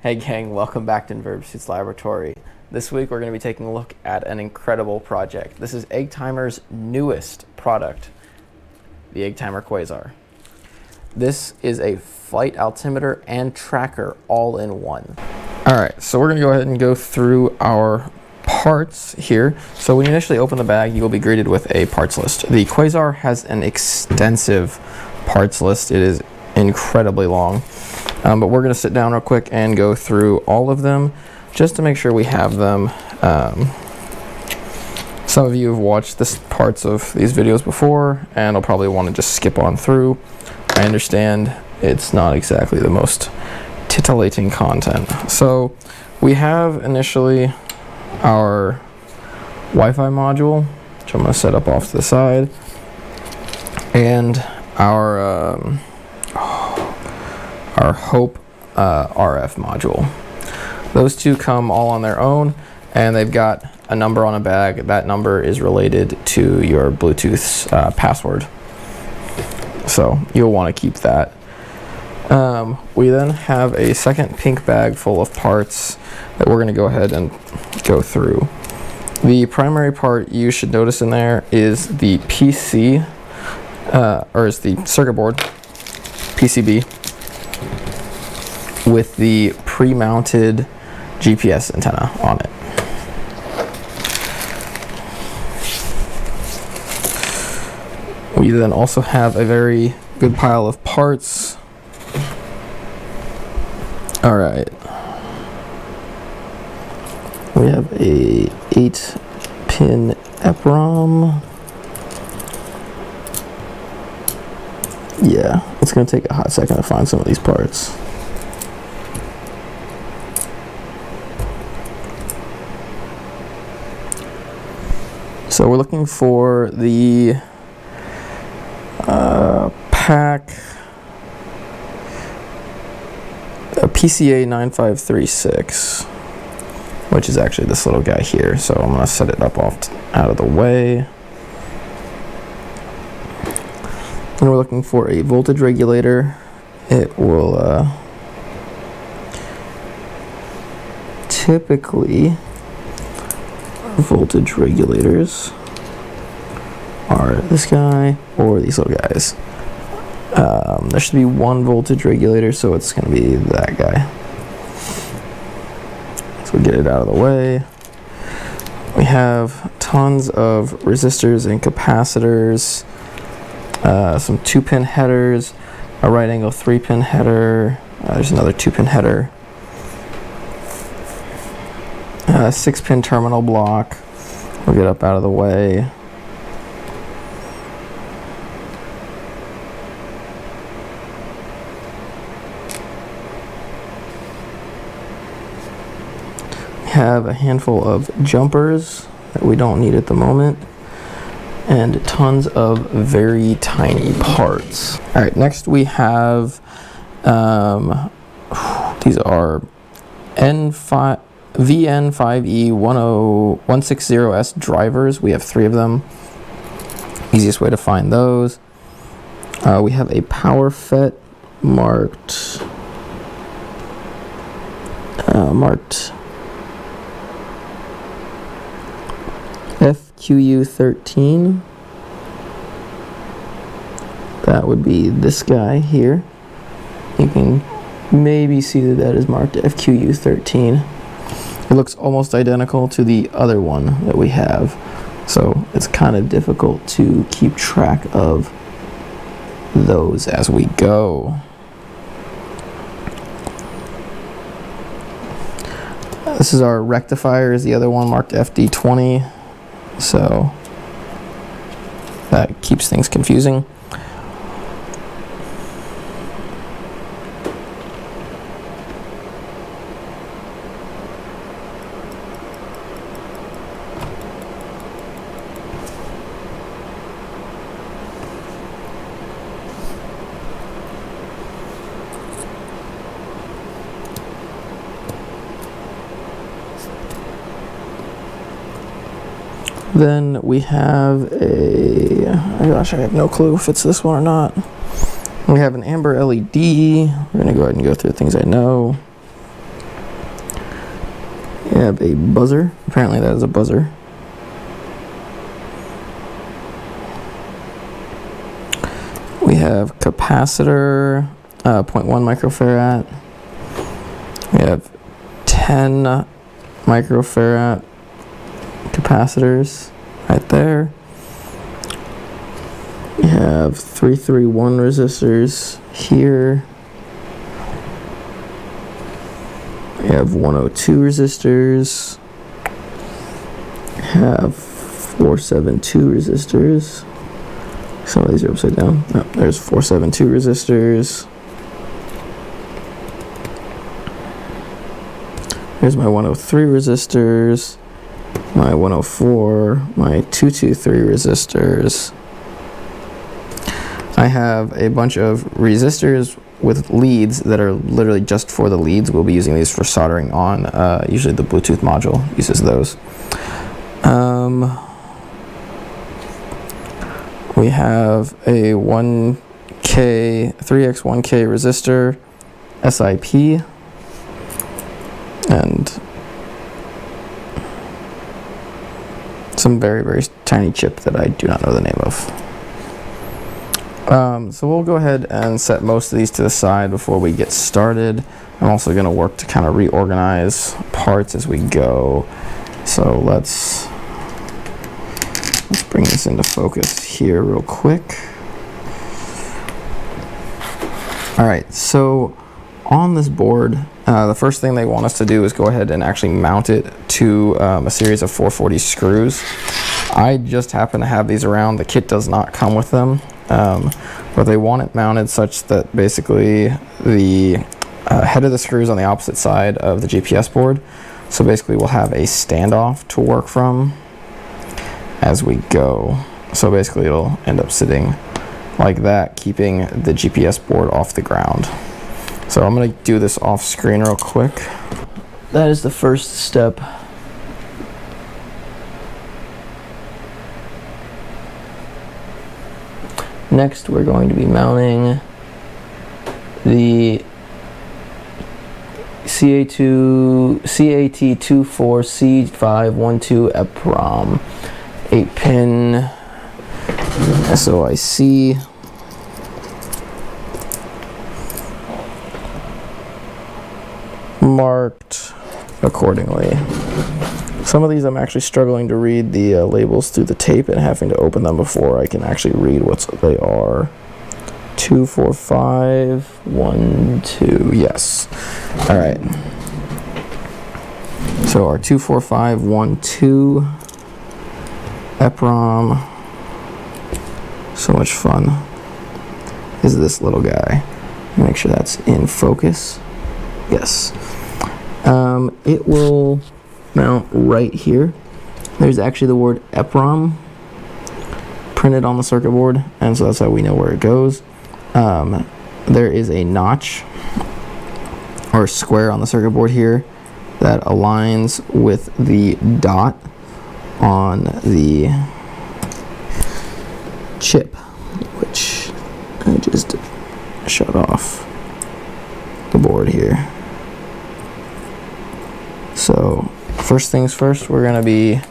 Hey gang, welcome back to Invertebrates Laboratory. This week we're going to be taking a look at an incredible project. This is EggTimer's newest product, the EggTimer QUASAR. This is a flight altimeter and tracker all in one. Alright, so we're going to go ahead and go through our parts here. So when you initially open the bag, you will be greeted with a parts list. The QUASAR has an extensive parts list. It is incredibly long. But we're going to sit down real quick and go through all of them just to make sure we have them. Some of you have watched parts of these videos before and will probably want to just skip on through. I understand it's not exactly the most titillating content. So we have initially our Wi-Fi module, which I'm going to set up off to the side, and our Hope RF module. Those two come all on their own, and they've got a number on a bag. That number is related to your Bluetooth password, so you'll want to keep that. We then have a second pink bag full of parts that we're going to go ahead and go through. The primary part you should notice in there is the PC, or is the circuit board, PCB, with the pre-mounted GPS antenna on it. We then also have a very good pile of parts. Alright. We have a 8-pin EPROM. Yeah, it's going to take a hot second to find some of these parts. So we're looking for the pack PCA 9536, which is actually this little guy here. So I'm going to set it up out of the way. And we're looking for a voltage regulator. It will typically, voltage regulators are this guy or these little guys. There should be one voltage regulator, so it's going to be that guy. So we'll get it out of the way. We have tons of resistors and capacitors, some 2-pin headers, a right angle 3-pin header, there's another 2-pin header, a 6-pin terminal block. We'll get up out of the way. We have a handful of jumpers that we don't need at the moment, and tons of very tiny parts. Alright, next we have these are VN5E10160S drivers. We have 3 of them. Easiest way to find those. We have a power FET marked FQU13. That would be this guy here. You can maybe see that is marked FQU13. It looks almost identical to the other one that we have, so it's kind of difficult to keep track of those as we go. This is our rectifier, is the other one marked FD20, so that keeps things confusing. Then we have I have no clue if it's this one or not. We have an amber LED. We're going to go ahead and go through things I know. have a buzzer. Apparently that is a buzzer. We have capacitor, 0.1 microfarad. We have 10 microfarad capacitors right there. We have 331 resistors here. We have 102 resistors. We have 472 resistors. Some of these are upside down. No, there's 472 resistors. Here's my 103 resistors, my 104, my 223 resistors. I have a bunch of resistors with leads that are literally just for the leads. We'll be using these for soldering on. Usually the Bluetooth module uses those. We have a 1K, 3x1K resistor, SIP, and some very, very tiny chip that I do not know the name of. So we'll go ahead and set most of these to the side before we get started. I'm also going to work to kind of reorganize parts as we go. So let's bring this into focus here real quick. All right, so on this board, the first thing they want us to do is go ahead and actually mount it to a series of 440 screws. I just happen to have these around. The kit does not come with them, but they want it mounted such that basically the head of the screws on the opposite side of the GPS board. So basically we'll have a standoff to work from as we go. So basically it'll end up sitting like that, keeping the GPS board off the ground. So I'm going to do this off screen real quick. That is the first step. Next, we're going to be mounting the CAT24C512 EPROM 8-pin SOIC. Marked accordingly. Some of these I'm actually struggling to read the labels through the tape and having to open them before I can actually read what they are. 24512, yes. All right. So our 24512 EPROM, so much fun, is this little guy. Make sure that's in focus. Yes. It will mount right here. There's actually the word EPROM printed on the circuit board, and so that's how we know where it goes. There is a notch or square on the circuit board here that aligns with the dot on the chip, which I just shut off the board here. So first things first, we're going to be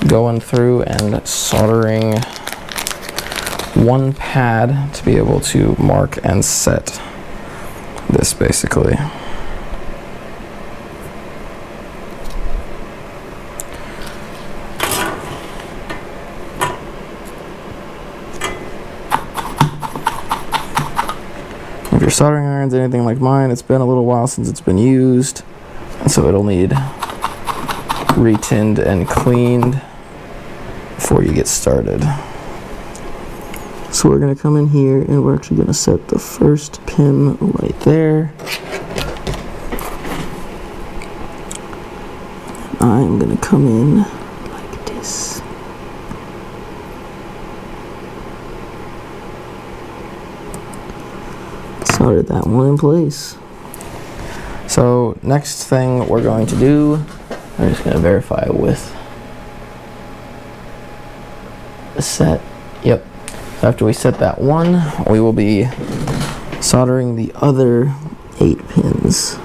going through and soldering one pad to be able to mark and set this basically. If your soldering iron's anything like mine, it's been a little while since it's been used, and so it'll need re-tinned and cleaned before you get started. So we're going to come in here and we're actually going to set the first pin right there. I'm going to come in like this. Soldered that one in place. So next thing we're going to do, I'm just going to verify with the set. Yep. After we set that one, we will be soldering the other 8 pins.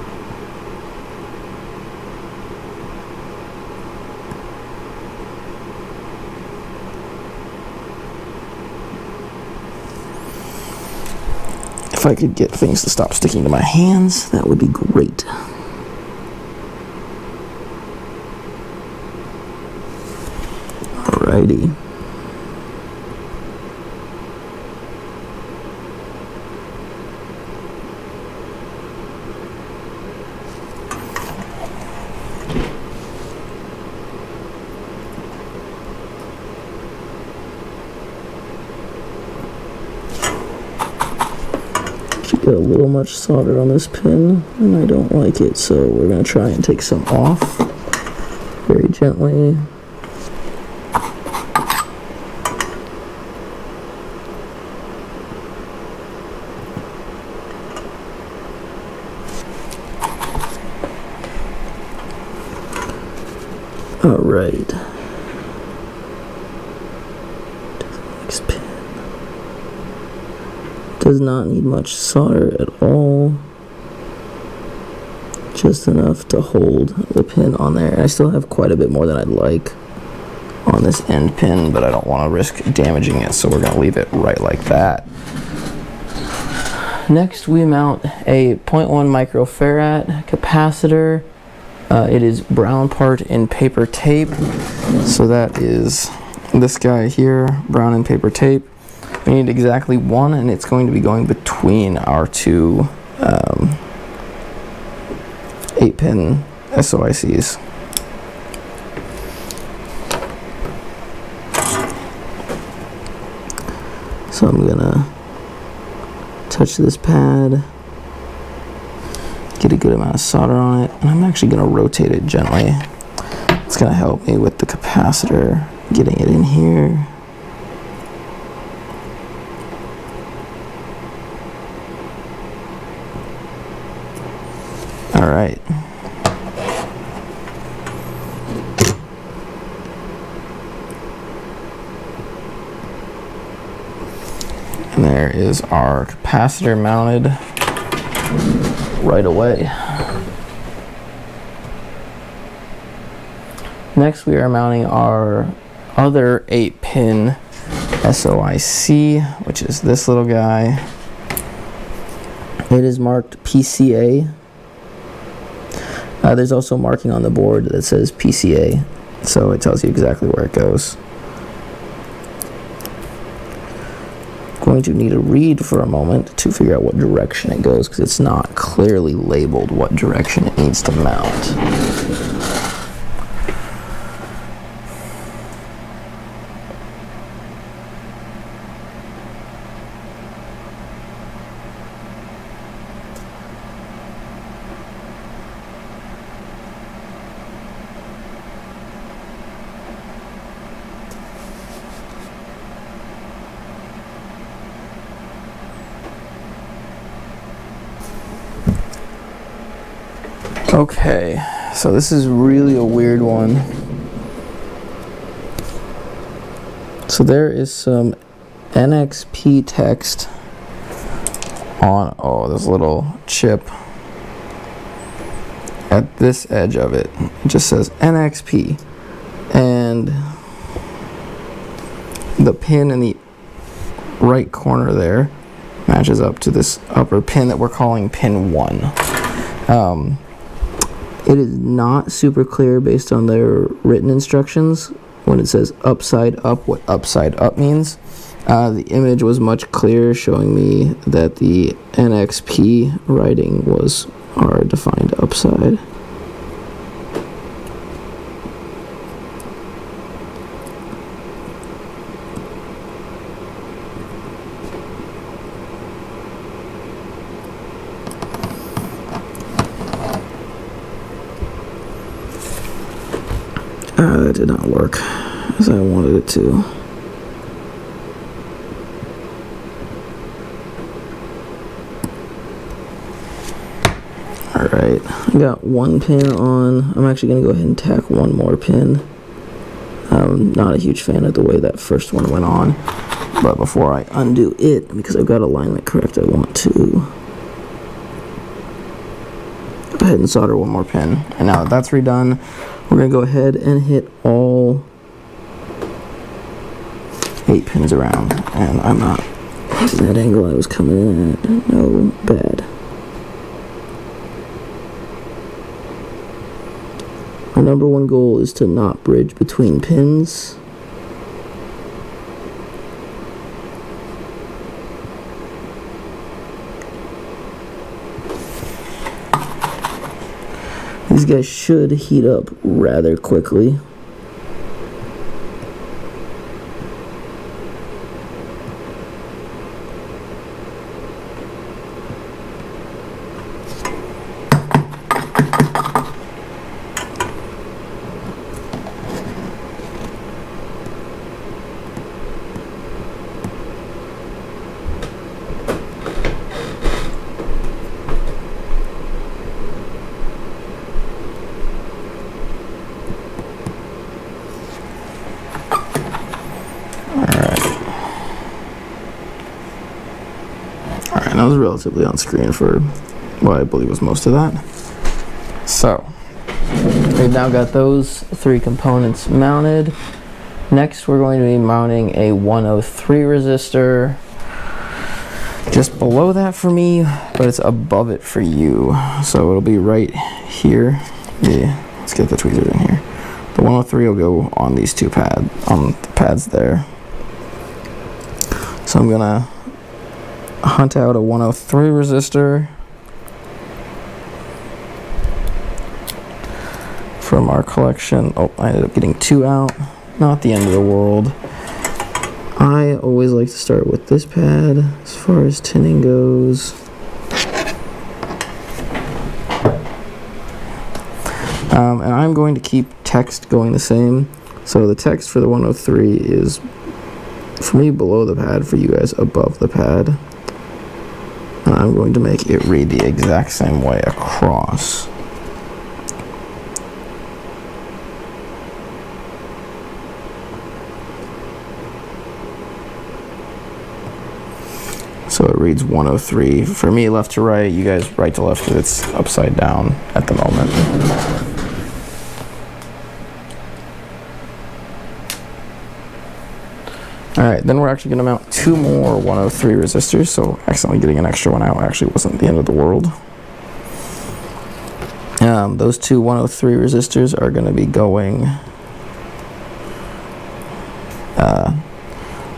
If I could get things to stop sticking to my hands, that would be great. Alrighty. Got a little much solder on this pin, and I don't like it, so we're going to try and take some off very gently. All right. Next pin. Does not need much solder at all. Just enough to hold the pin on there. I still have quite a bit more than I'd like on this end pin, but I don't want to risk damaging it, so we're going to leave it right like that. Next, we mount a 0.1 microfarad capacitor. It is brown part in paper tape, so that is this guy here, brown in paper tape. We need exactly one, and it's going to be going between our two 8-pin SOICs. So I'm gonna touch this pad, get a good amount of solder on it, and I'm actually gonna rotate it gently. It's gonna help me with the capacitor, getting it in here. All right. And there is our capacitor mounted right away. Next, we are mounting our other 8-pin SOIC, which is this little guy. It is marked PCA. There's also marking on the board that says PCA, so it tells you exactly where it goes. Going to need to read for a moment to figure out what direction it goes, because it's not clearly labeled what direction it needs to mount. Okay, so this is really a weird one. So there is some NXP text on, this little chip at this edge of it. It just says NXP, and the pin in the right corner there matches up to this upper pin that we're calling pin 1. It is not super clear based on their written instructions when it says upside up, what upside up means. The image was much clearer, showing me that the NXP writing was our defined upside. That did not work as I wanted it to. Alright, I got one pin on. I'm actually going to go ahead and tack one more pin. I'm not a huge fan of the way that first one went on, but before I undo it, because I've got alignment correct, I want to go ahead and solder one more pin. And now that that's redone, we're going to go ahead and hit all 8 pins around, and I'm not That angle I was coming in at, no bad. Our number one goal is to not bridge between pins. These guys should heat up rather quickly. And I was relatively on screen for what I believe was most of that. So, we've now got those three components mounted. Next, we're going to be mounting a 103 resistor just below that for me, but it's above it for you. So it'll be right here. Yeah, let's get the tweezers in here. The 103 will go on these two pads there. So I'm gonna hunt out a 103 resistor from our collection. Oh, I ended up getting two out. Not the end of the world. I always like to start with this pad as far as tinning goes. And I'm going to keep text going the same. So the text for the 103 is, for me, below the pad, for you guys, above the pad. And I'm going to make it read the exact same way across. So it reads 103. For me, left to right, you guys right to left, because it's upside down at the moment. Alright, then we're actually going to mount two more 103 resistors, so accidentally getting an extra one out actually wasn't the end of the world. Those two 103 resistors are going to be going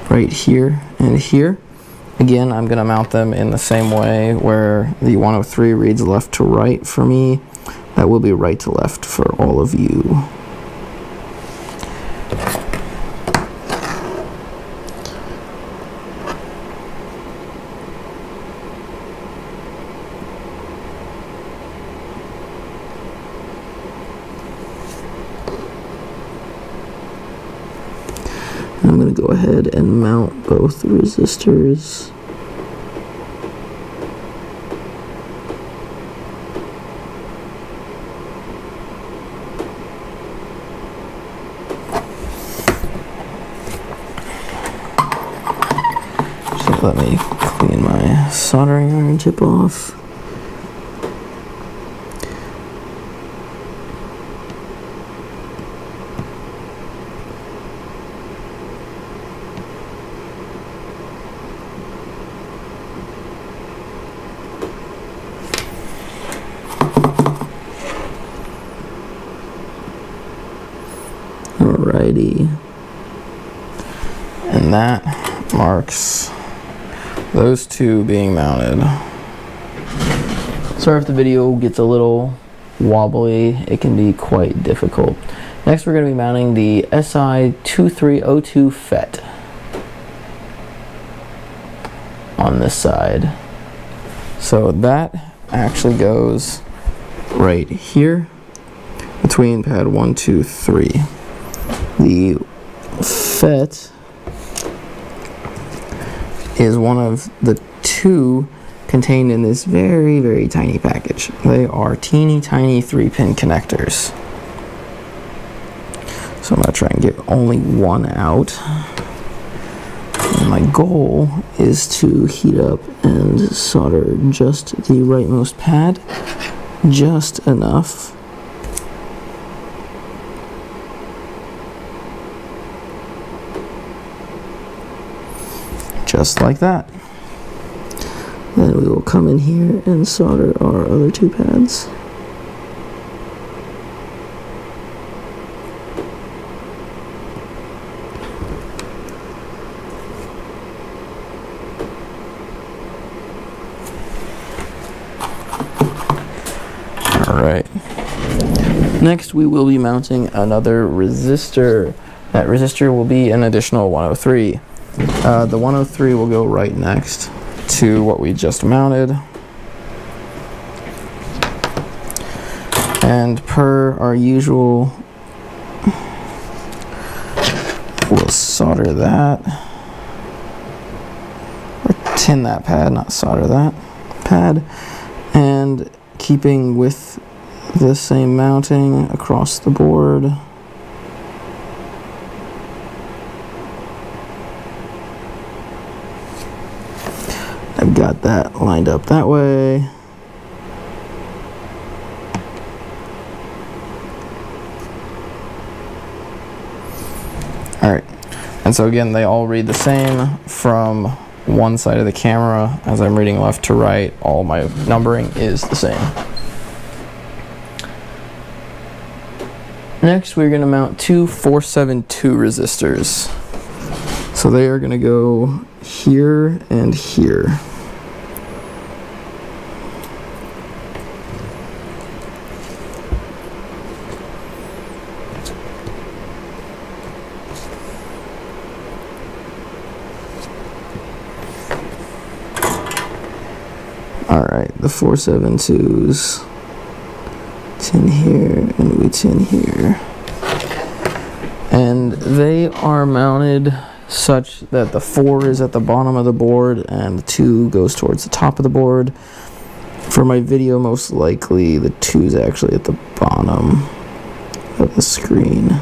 right here and here. Again, I'm going to mount them in the same way where the 103 reads left to right for me. That will be right to left for all of you. I'm going to go ahead and mount both resistors. Just let me clean my soldering iron tip off. Alrighty, and that marks those two being mounted. Sorry if the video gets a little wobbly, it can be quite difficult. Next we're going to be mounting the SI2302 FET on this side. So that actually goes right here between pad 1, 2, 3. The FET is one of the two contained in this very, very tiny package. They are teeny tiny 3-pin connectors. So I'm going to try and get only one out. And my goal is to heat up and solder just the rightmost pad, just enough. Just like that. Then we will come in here and solder our other two pads. Alright. Next we will be mounting another resistor. That resistor will be an additional 103. The 103 will go right next to what we just mounted. And per our usual, we'll solder that. Or tin that pad, not solder that pad. And keeping with the same mounting across the board. I've got that lined up that way. Alright, and so again, they all read the same from one side of the camera. As I'm reading left to right, all my numbering is the same. Next, we're going to mount two 472 resistors. So they are going to go here and here. Alright, the 472s. Tin here and we tin here. And they are mounted such that the 4 is at the bottom of the board and the 2 goes towards the top of the board. For my video, most likely the 2 is actually at the bottom of the screen.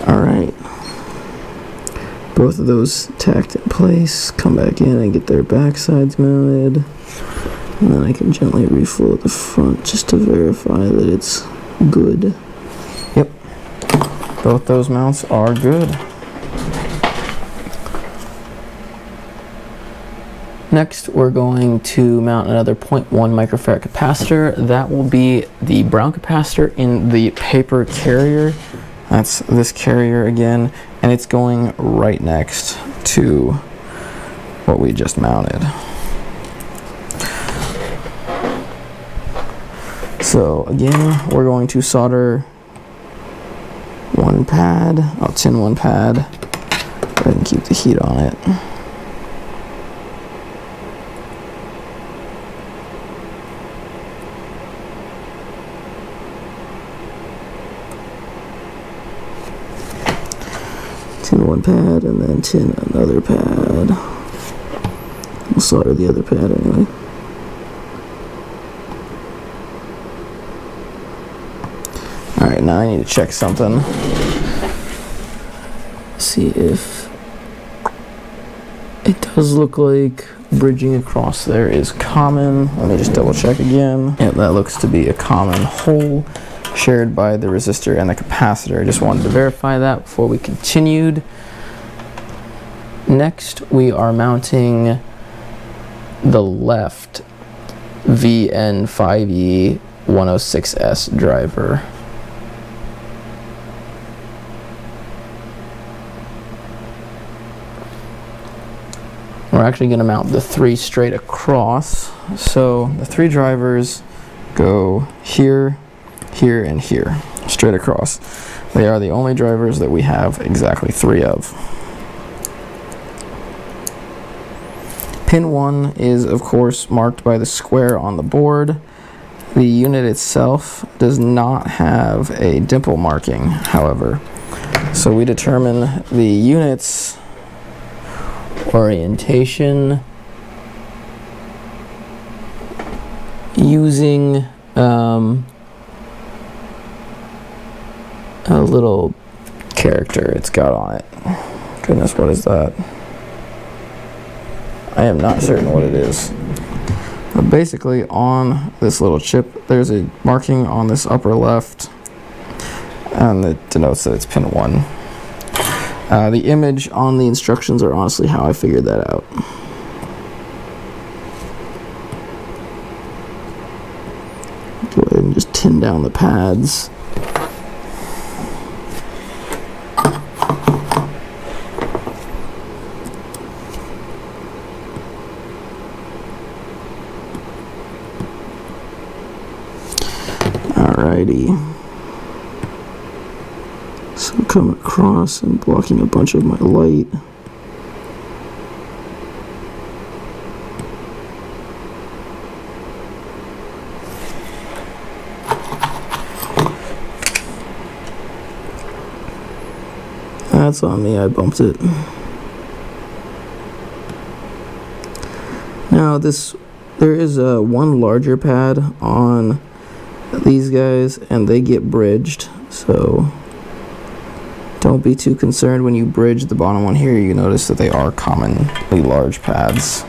Alright, both of those tacked in place, come back in and get their back sides mounted, and then I can gently reflow the front just to verify that it's good. Yep, both those mounts are good. Next, we're going to mount another 0.1 microfarad capacitor. That will be the brown capacitor in the paper carrier. That's this carrier again, and it's going right next to what we just mounted. So again, we're going to solder one pad. I'll tin one pad. Go ahead and keep the heat on it. Tin one pad and then tin another pad. We'll solder the other pad anyway. Alright, now I need to check something. See if it does look like bridging across there is common. Let me just double check again. Yeah, that looks to be a common hole shared by the resistor and the capacitor. I just wanted to verify that before we continued. Next, we are mounting the left VN5E 106S driver. We're actually going to mount the 3 straight across. So the 3 drivers go here, here, and here, straight across. They are the only drivers that we have exactly 3 of. Pin 1 is, of course, marked by the square on the board. The unit itself does not have a dimple marking, however. So we determine the unit's orientation using a little character it's got on it. Goodness, what is that? I am not certain what it is. But basically on this little chip, there's a marking on this upper left, and it denotes that it's pin 1. The image on the instructions are honestly how I figured that out. Go ahead and just tin down the pads. Alrighty. So I'm coming across and blocking a bunch of my light. That's on me, I bumped it. Now there is one larger pad on these guys, and they get bridged, so don't be too concerned when you bridge the bottom one here. You notice that they are commonly large pads.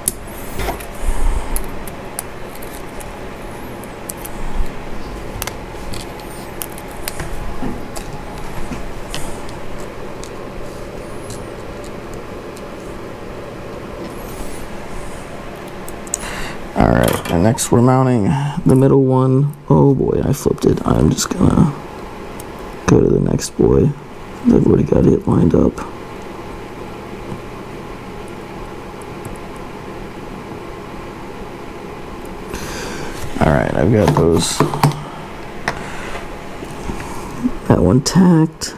Alright, and next we're mounting the middle one. Oh boy, I flipped it. I'm just gonna go to the next boy. I've already got it lined up. Alright, I've got that one tacked.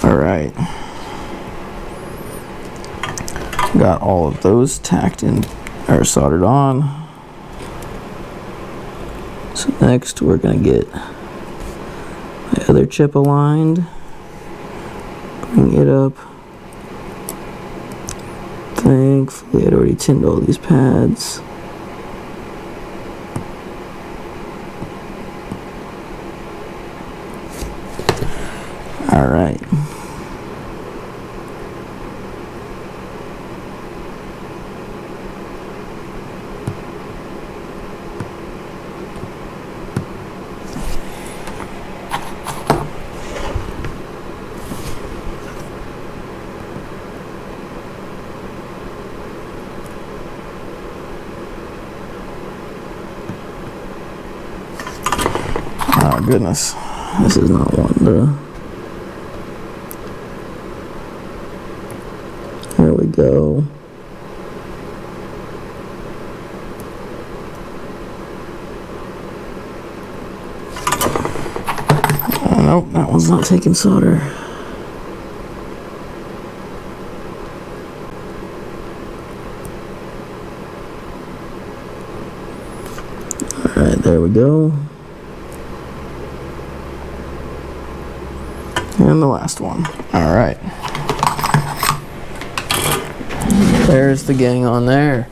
Alright, got all of those tacked in or soldered on. So next we're going to get my other chip aligned, bring it up. Thankfully I'd already tinned all these pads. Alright. Oh goodness, this is not one to... There we go. Nope, that one's not taking solder. Alright, there we go. And the last one. Alright. There's the gang on there.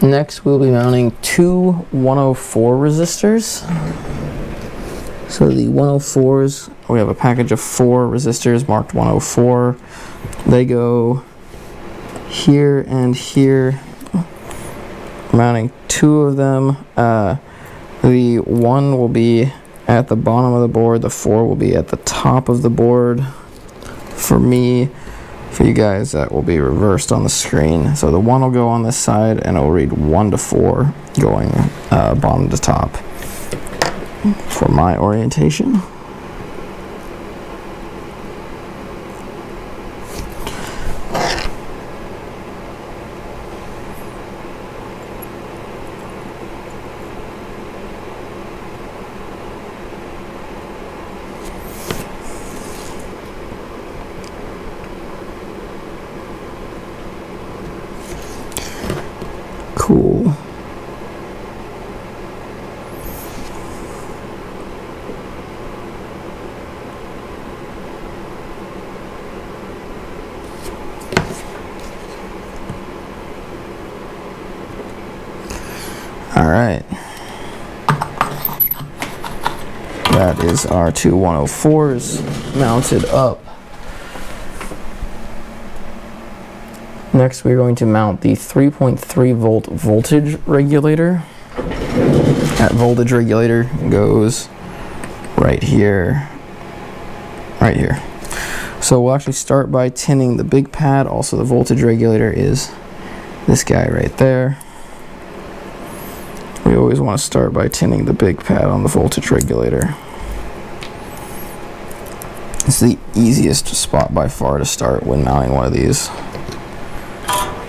Next we'll be mounting two 104 resistors. So the 104s, we have a package of 4 resistors marked 104. They go here and here. Mounting 2 of them. The 1 will be at the bottom of the board, the 4 will be at the top of the board. For me, for you guys, that will be reversed on the screen. So the 1 will go on this side and it will read 1 to 4 going bottom to top for my orientation. All right. That is our two 104s mounted up. Next, we're going to mount the 3.3 volt voltage regulator. That voltage regulator goes right here, right here. So we'll actually start by tinning the big pad. Also, the voltage regulator is this guy right there. We always want to start by tinning the big pad on the voltage regulator. It's the easiest spot by far to start when mounting one of these.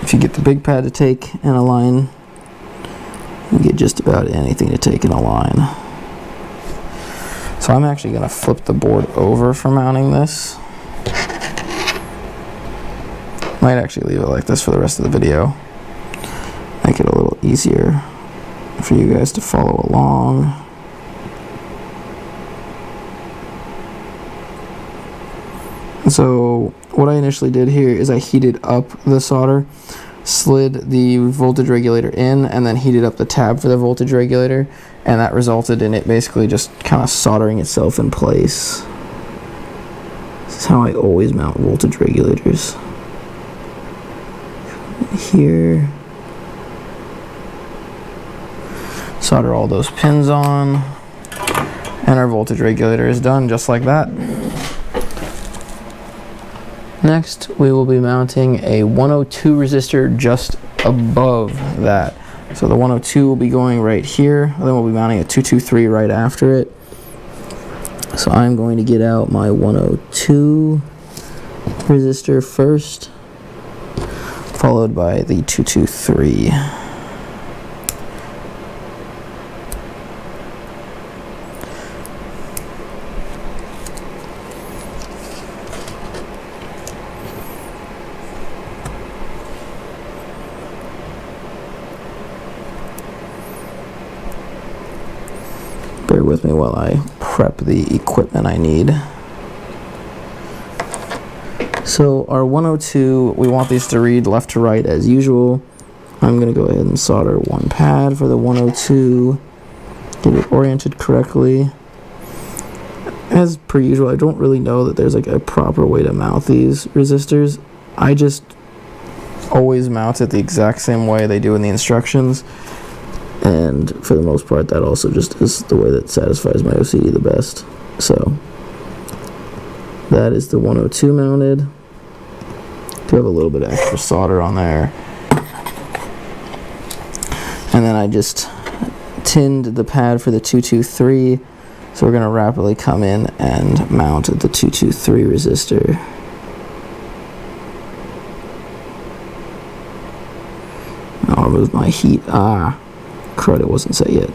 If you get the big pad to take and align, you get just about anything to take and align. So I'm actually going to flip the board over for mounting this. Might actually leave it like this for the rest of the video. Make it a little easier for you guys to follow along. So what I initially did here is I heated up the solder, slid the voltage regulator in, and then heated up the tab for the voltage regulator, and that resulted in it basically just kind of soldering itself in place. This is how I always mount voltage regulators. Here. Solder all those pins on, and our voltage regulator is done just like that. Next, we will be mounting a 102 resistor just above that. So the 102 will be going right here, and then we'll be mounting a 223 right after it. So I'm going to get out my 102 resistor first, followed by the 223. Bear with me while I prep the equipment I need. So our 102, we want these to read left to right as usual. I'm going to go ahead and solder one pad for the 102, get it oriented correctly. As per usual, I don't really know that there's like a proper way to mount these resistors. I just always mount it the exact same way they do in the instructions. And for the most part, that also just is the way that satisfies my OCD the best. So that is the 102 mounted. Do have a little bit of extra solder on there. And then I just tinned the pad for the 223. So we're going to rapidly come in and mount the 223 resistor. I'll remove my heat. Crud, it wasn't set yet.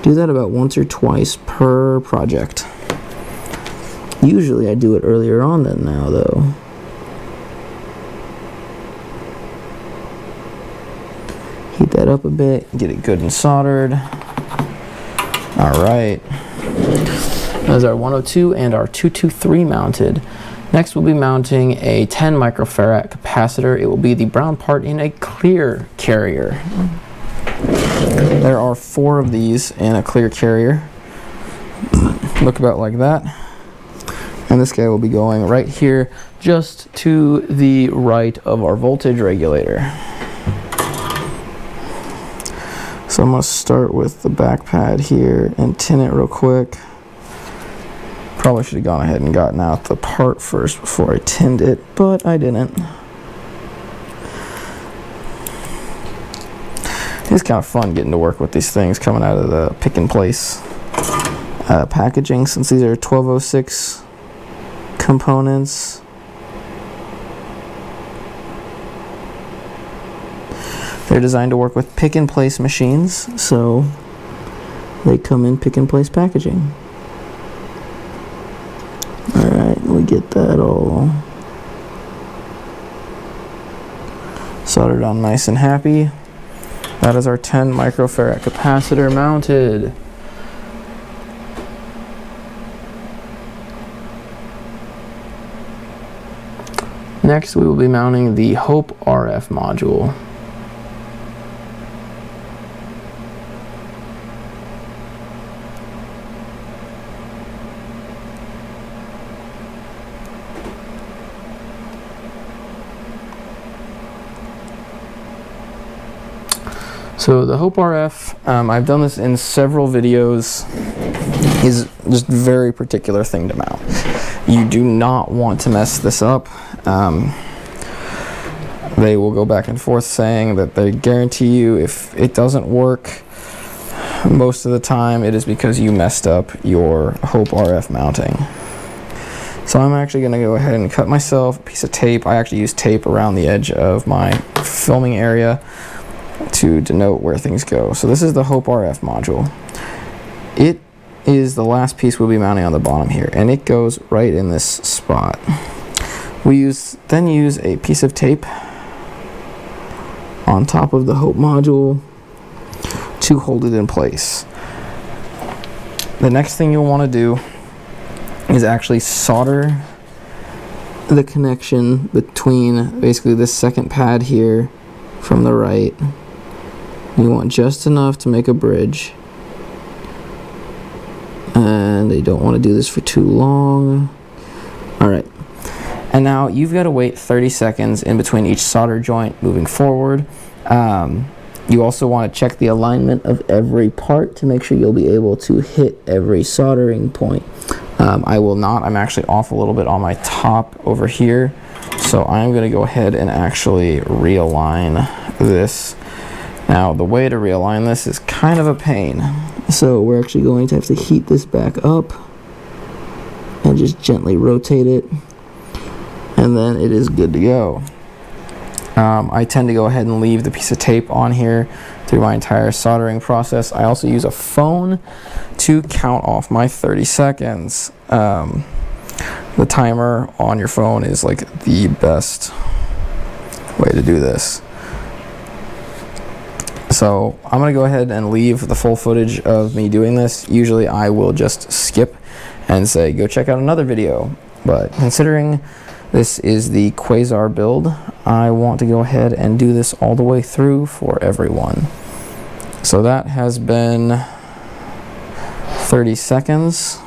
Do that about once or twice per project. Usually I do it earlier on than now, though. Heat that up a bit, get it good and soldered. Alright. There's our 102 and our 223 mounted. Next we'll be mounting a 10 microfarad capacitor. It will be the brown part in a clear carrier. There are 4 of these in a clear carrier. Look about like that. And this guy will be going right here, just to the right of our voltage regulator. So I'm going to start with the back pad here and tin it real quick. Probably should have gone ahead and gotten out the part first before I tinned it, but I didn't. It's kind of fun getting to work with these things coming out of the pick and place packaging, since these are 1206 components. They're designed to work with pick and place machines, so they come in pick and place packaging. Alright, we get that all soldered on nice and happy. That is our 10 microfarad capacitor mounted. Next we will be mounting the Hope RF module. So the Hope RF, I've done this in several videos, is just a very particular thing to mount. You do not want to mess this up. They will go back and forth saying that they guarantee you if it doesn't work, most of the time it is because you messed up your Hope RF mounting. So I'm actually going to go ahead and cut myself a piece of tape. I actually use tape around the edge of my filming area to denote where things go. So this is the Hope RF module. It is the last piece we'll be mounting on the bottom here, and it goes right in this spot. We then use a piece of tape on top of the Hope module to hold it in place. The next thing you'll want to do is actually solder the connection between basically this second pad here from the right. You want just enough to make a bridge, and you don't want to do this for too long. Alright, and now you've got to wait 30 seconds in between each solder joint moving forward. You also want to check the alignment of every part to make sure you'll be able to hit every soldering point. I will not. I'm actually off a little bit on my top over here, so I'm going to go ahead and actually realign this. Now the way to realign this is kind of a pain, so we're actually going to have to heat this back up and just gently rotate it, and then it is good to go. I tend to go ahead and leave the piece of tape on here through my entire soldering process. I also use a phone to count off my 30 seconds. The timer on your phone is like the best way to do this. So I'm going to go ahead and leave the full footage of me doing this. Usually I will just skip and say go check out another video, but considering this is the QUASAR build, I want to go ahead and do this all the way through for everyone. So that has been 30 seconds-ish,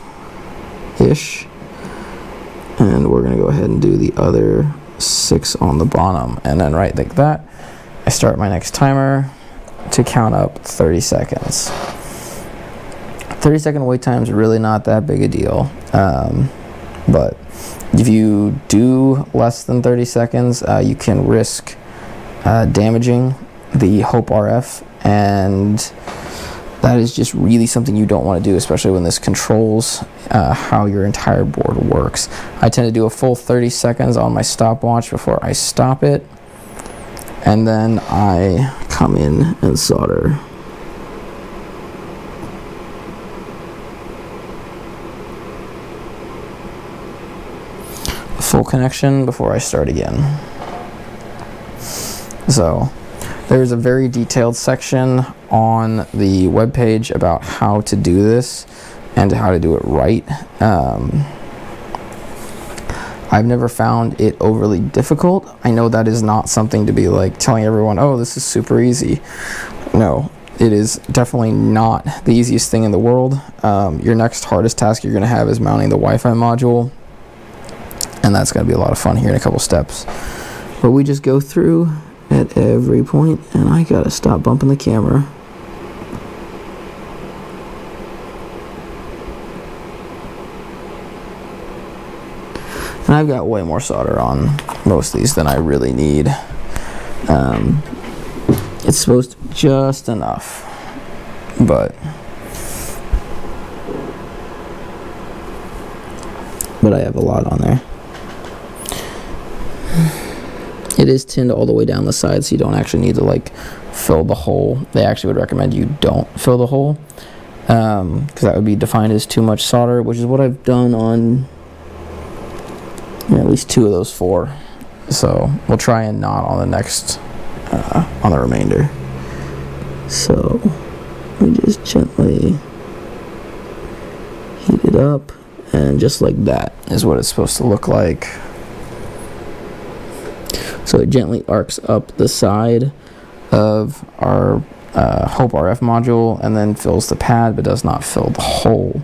and we're going to go ahead and do the other 6 on the bottom, and then right like that, I start my next timer to count up 30 seconds. 30-second wait time is really not that big a deal, but if you do less than 30 seconds, you can risk damaging the Hope RF, and that is just really something you don't want to do, especially when this controls how your entire board works. I tend to do a full 30 seconds on my stopwatch before I stop it, and then I come in and solder. Full connection before I start again. So there's a very detailed section on the webpage about how to do this and how to do it right. I've never found it overly difficult. I know that is not something to be like telling everyone, oh, this is super easy. No, it is definitely not the easiest thing in the world. Your next hardest task you're going to have is mounting the Wi-Fi module, and that's going to be a lot of fun here in a couple steps. But we just go through at every point, and I got to stop bumping the camera. And I've got way more solder on most of these than I really need. It's supposed to be just enough, but I have a lot on there. It is tinned all the way down the side, so you don't actually need to like fill the hole. They actually would recommend you don't fill the hole, because that would be defined as too much solder, which is what I've done on at least 2 of those 4. So we'll try and not on the next, on the remainder. So we just gently heat it up, and just like that is what it's supposed to look like. So it gently arcs up the side of our Hope RF module and then fills the pad, but does not fill the hole.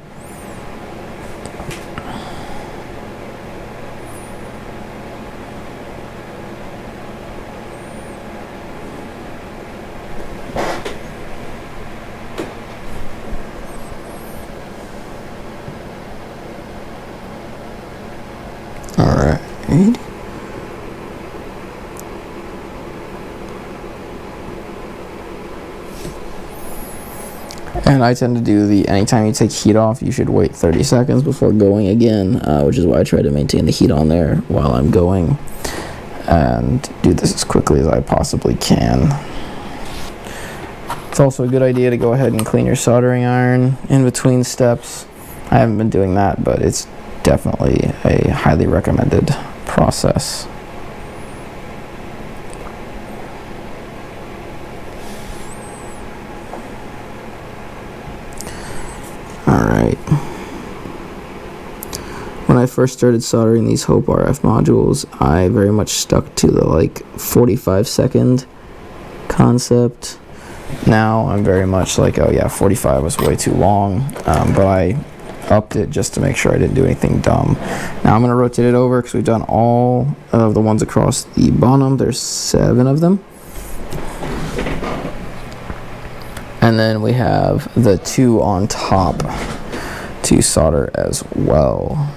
And I tend to do the anytime you take heat off, you should wait 30 seconds before going again, which is why I try to maintain the heat on there while I'm going and do this as quickly as I possibly can. It's also a good idea to go ahead and clean your soldering iron in between steps. I haven't been doing that, but it's definitely a highly recommended process. Alright. When I first started soldering these Hope RF modules, I very much stuck to the like 45-second concept. Now I'm very much like, oh yeah, 45 was way too long, but I upped it just to make sure I didn't do anything dumb. Now I'm going to rotate it over because we've done all of the ones across the bottom. There's 7 of them. And then we have the 2 on top to solder as well.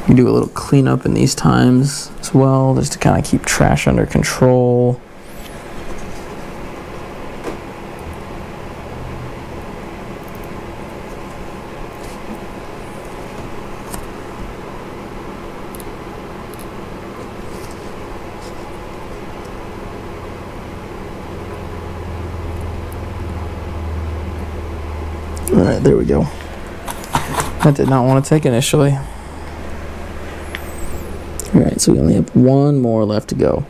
You do a little cleanup in these times as well, just to kind of keep trash under control. Alright, there we go. That did not want to take initially. Alright, so we only have 1 more left to go.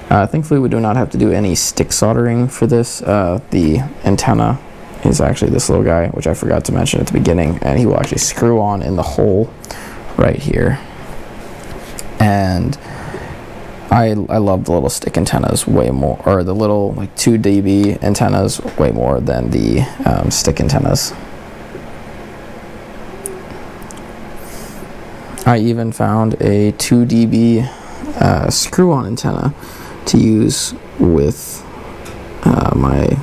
Thankfully, we do not have to do any stick soldering for this. The antenna is actually this little guy, which I forgot to mention at the beginning, and he will actually screw on in the hole right here. And I love the little stick antennas way more, or the little like 2 dB antennas way more than the stick antennas. I even found a 2 dB screw-on antenna to use with my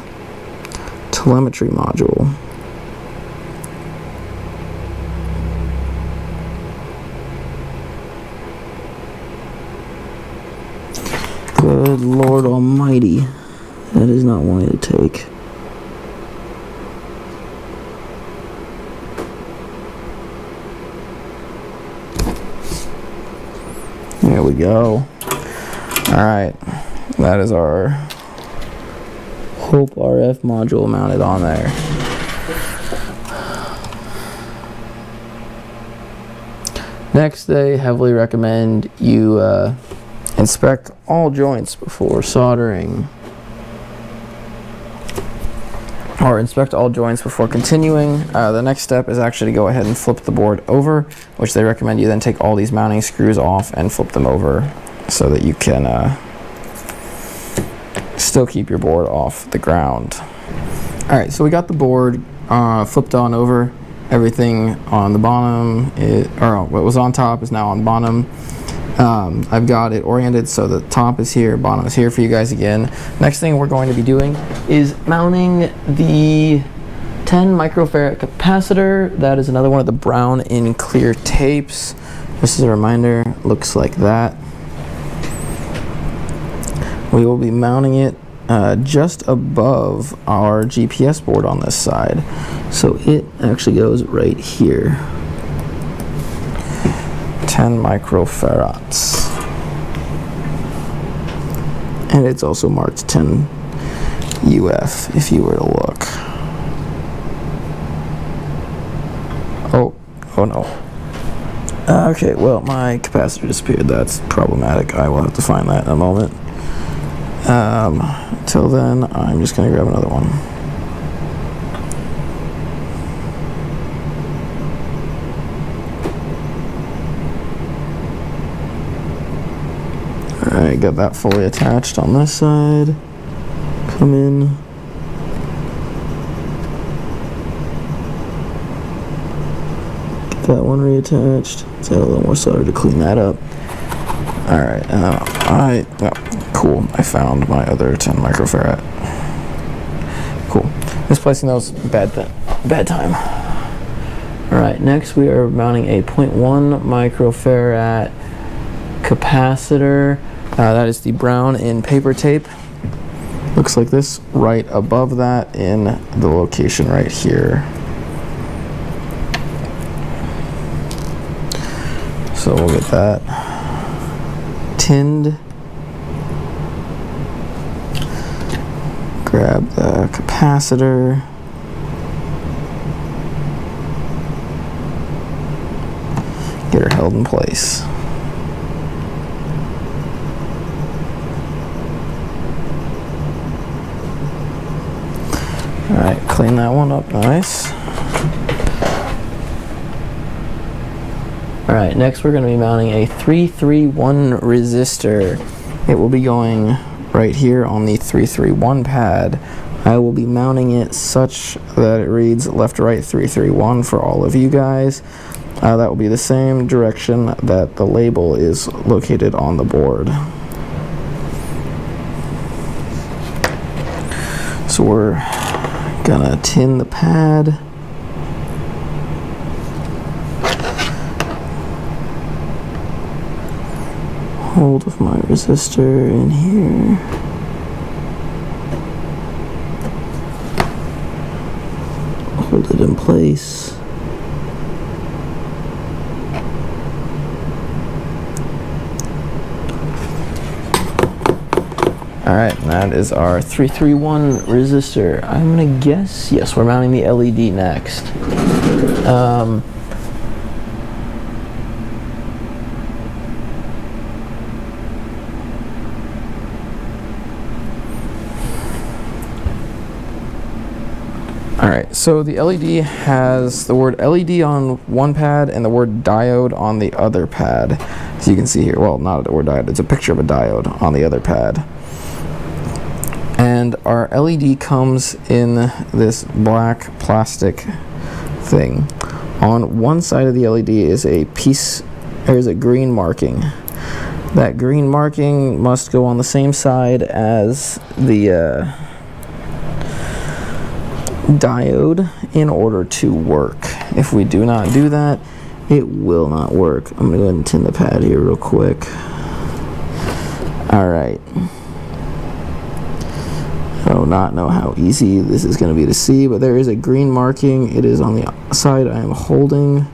telemetry module. Good Lord Almighty, that is not wanting to take. There we go. Alright, that is our Hope RF module mounted on there. Next, they heavily recommend you inspect all joints before soldering. Or inspect all joints before continuing. The next step is actually to go ahead and flip the board over, which they recommend you then take all these mounting screws off and flip them over so that you can still keep your board off the ground. Alright, so we got the board flipped on over. Everything on the bottom, or what was on top is now on bottom. I've got it oriented so the top is here, bottom is here for you guys again. Next thing we're going to be doing is mounting the 10 microfarad capacitor. That is another one of the brown in clear tapes. Just as a reminder, looks like that. We will be mounting it just above our GPS board on this side. So it actually goes right here. 10 microfarads. And it's also marked 10 UF if you were to look. Oh no. Okay, well, my capacitor disappeared. That's problematic. I will have to find that in a moment. Till then, I'm just going to grab another one. Alright, got that fully attached on this side. Come in. Get that one reattached. Let's add a little more solder to clean that up. Alright, cool. I found my other 10 microfarad. Misplacing those, bad time. All right, next we are mounting a 0.1 microfarad capacitor. That is the brown in paper tape. Looks like this right above that in the location right here. So we'll get that tinned. Grab the capacitor. Get her held in place. All right, clean that one up nice. All right, next we're going to be mounting a 331 resistor. It will be going right here on the 331 pad. I will be mounting it such that it reads left to right 331 for all of you guys. That will be the same direction that the label is located on the board. So we're gonna tin the pad. Hold of my resistor in here. Hold it in place. Alright, that is our 331 resistor. I'm gonna guess, yes, we're mounting the LED next. Alright, so the LED has the word LED on one pad and the word diode on the other pad. As you can see here, well, not the word diode, it's a picture of a diode on the other pad. And our LED comes in this black plastic thing. On one side of the LED is a green marking. That green marking must go on the same side as the diode in order to work. If we do not do that, it will not work. I'm gonna go ahead and tin the pad here real quick. All right. I do not know how easy this is going to be to see, but there is a green marking. It is on the side I am holding.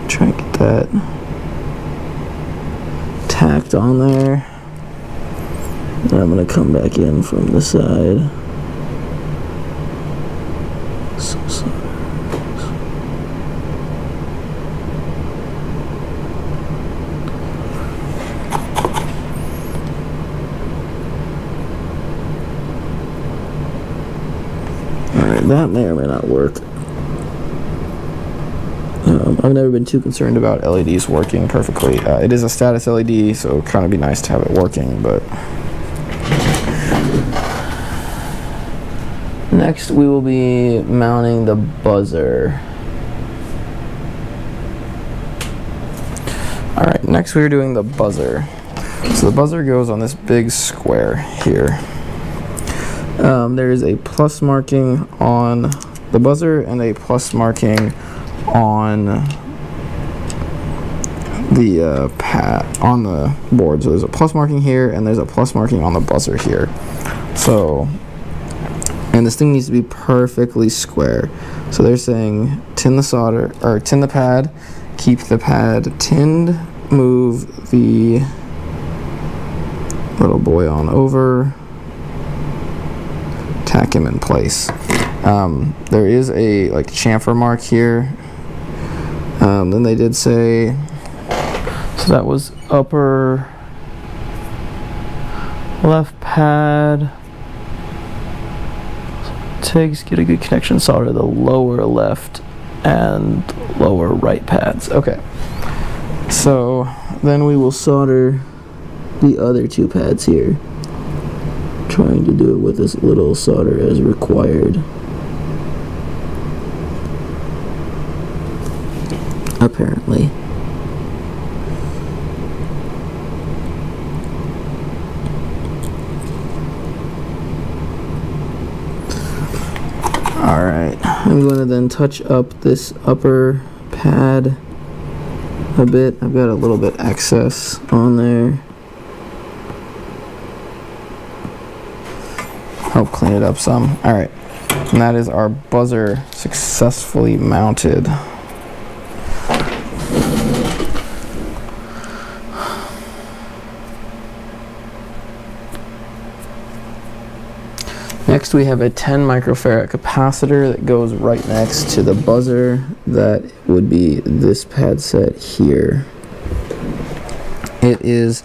Try and get that tacked on there. And I'm going to come back in from the side. That may or may not work. I've never been too concerned about LEDs working perfectly. It is a status LED, so it'd kind of be nice to have it working, but... Next, we will be mounting the buzzer. Alright, next we're doing the buzzer. So the buzzer goes on this big square here. There is a plus marking on the buzzer and a plus marking on the pad on the board. So there's a plus marking here and there's a plus marking on the buzzer here. So, and this thing needs to be perfectly square. So they're saying tin the solder or tin the pad, keep the pad tinned, move the little boy on over. Tack him in place. There is a chamfer mark here. Then they did say, so that was upper left pad. Get a good connection solder to the lower left and lower right pads. Okay. So then we will solder the other two pads here. Trying to do it with as little solder as required. Apparently. Alright, I'm going to then touch up this upper pad a bit. I've got a little bit excess on there. Help clean it up some. Alright, and that is our buzzer successfully mounted. Next we have a 10 microfarad capacitor that goes right next to the buzzer. That would be this pad set here. It is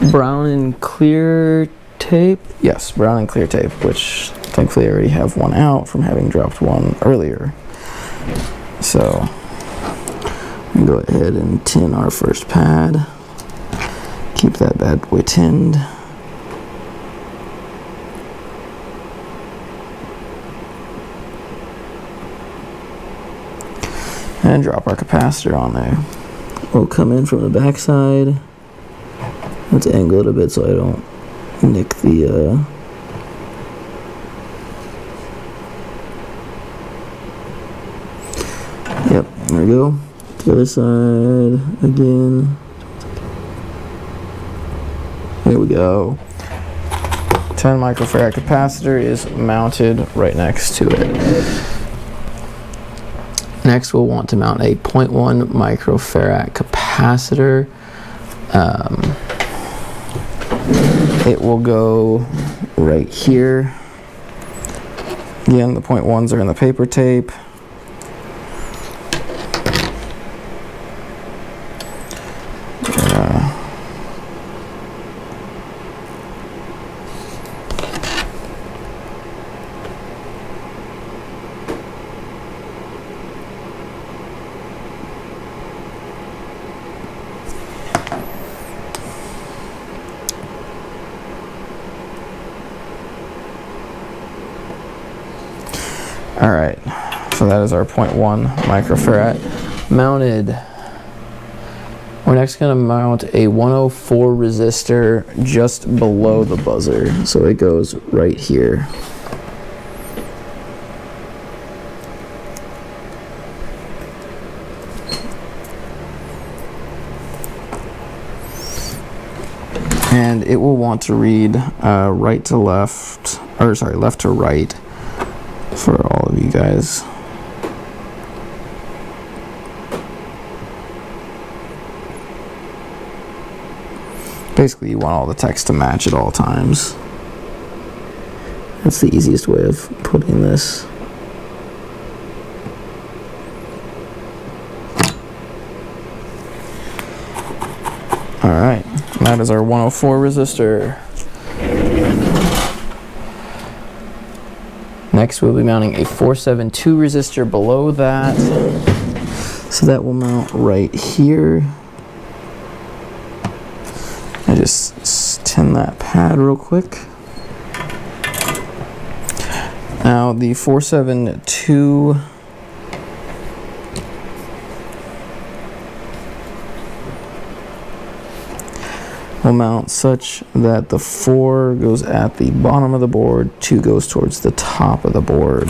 brown and clear tape. Yes, brown and clear tape, which thankfully I already have one out from having dropped one earlier. So we go ahead and tin our first pad. Keep that bad boy tinned. And drop our capacitor on there. We'll come in from the back side. Let's angle it a bit so I don't nick the Yep, there we go. The other side again. There we go. 10 microfarad capacitor is mounted right next to it. Next, we'll want to mount a 0.1 microfarad capacitor. It will go right here. Again, the 0.1s are in the paper tape. Alright, so that is our 0.1 microfarad mounted. We're next going to mount a 104 resistor just below the buzzer, so it goes right here. And it will want to read right to left, or sorry, left to right for all of you guys. Basically, you want all the text to match at all times. That's the easiest way of putting this. Alright, that is our 104 resistor. Next, we'll be mounting a 472 resistor below that. So that will mount right here. I just tin that pad real quick. Now the 472 will mount such that the 4 goes at the bottom of the board, 2 goes towards the top of the board.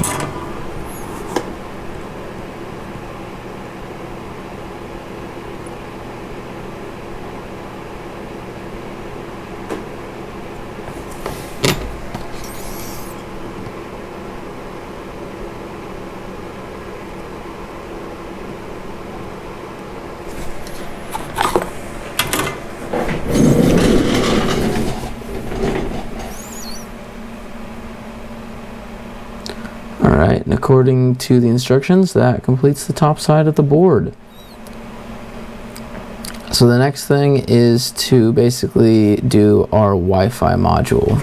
Alright, and according to the instructions, that completes the top side of the board. So the next thing is to basically do our Wi-Fi module.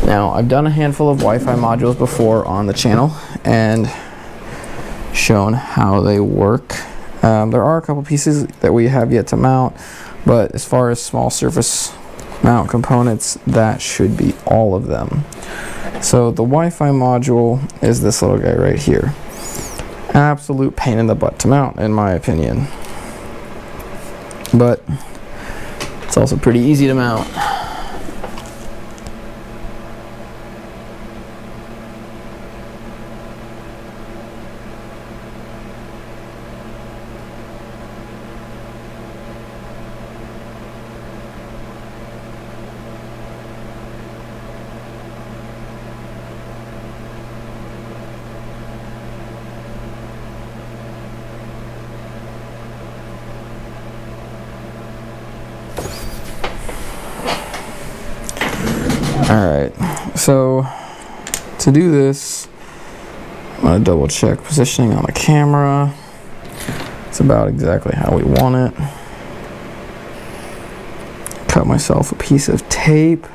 Now, I've done a handful of Wi-Fi modules before on the channel and shown how they work. There are a couple pieces that we have yet to mount, but as far as small surface mount components, that should be all of them. So the Wi-Fi module is this little guy right here. Absolute pain in the butt to mount, in my opinion. But it's also pretty easy to mount. Alright, so to do this, I'm going to double check positioning on the camera. It's about exactly how we want it. Cut myself a piece of tape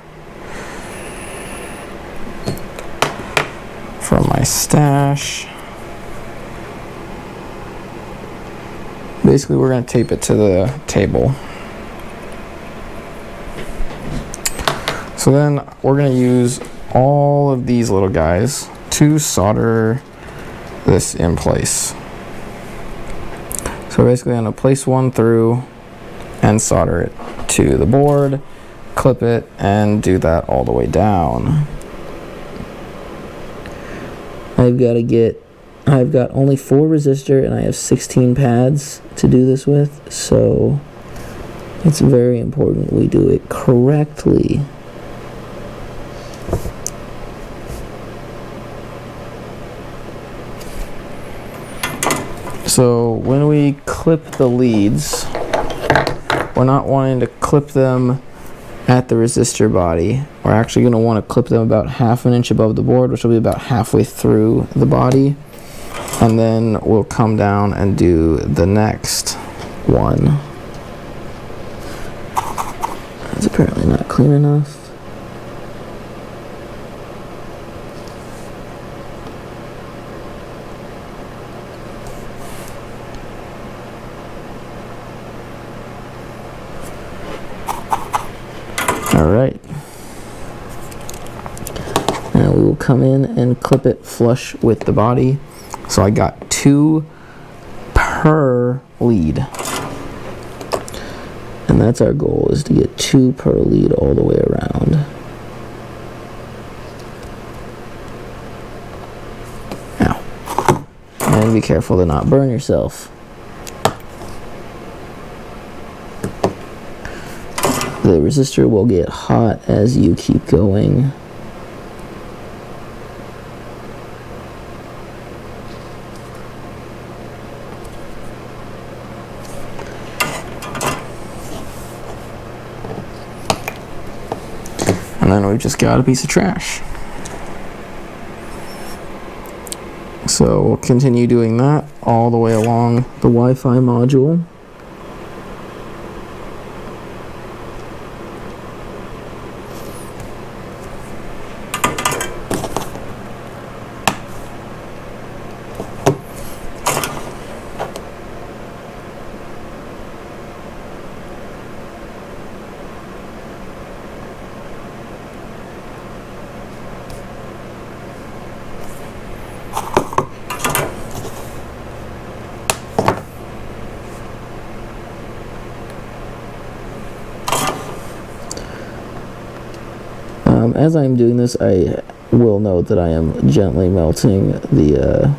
from my stash. Basically, we're going to tape it to the table. So then we're going to use all of these little guys to solder this in place. So basically I'm going to place one through and solder it to the board, clip it, and do that all the way down. I've got only 4 resistor and I have 16 pads to do this with, so it's very important we do it correctly. So when we clip the leads, we're not wanting to clip them at the resistor body. We're actually going to want to clip them about 1/2 inch above the board, which will be about halfway through the body. And then we'll come down and do the next one. That's apparently not clean enough. Alright, now we will come in and clip it flush with the body. So I got 2 per lead. And that's our goal, is to get 2 per lead all the way around. Ow. And be careful to not burn yourself. The resistor will get hot as you keep going. And then we've just got a piece of trash. So we'll continue doing that all the way along the Wi-Fi module. As I'm doing this, I will note that I am gently melting the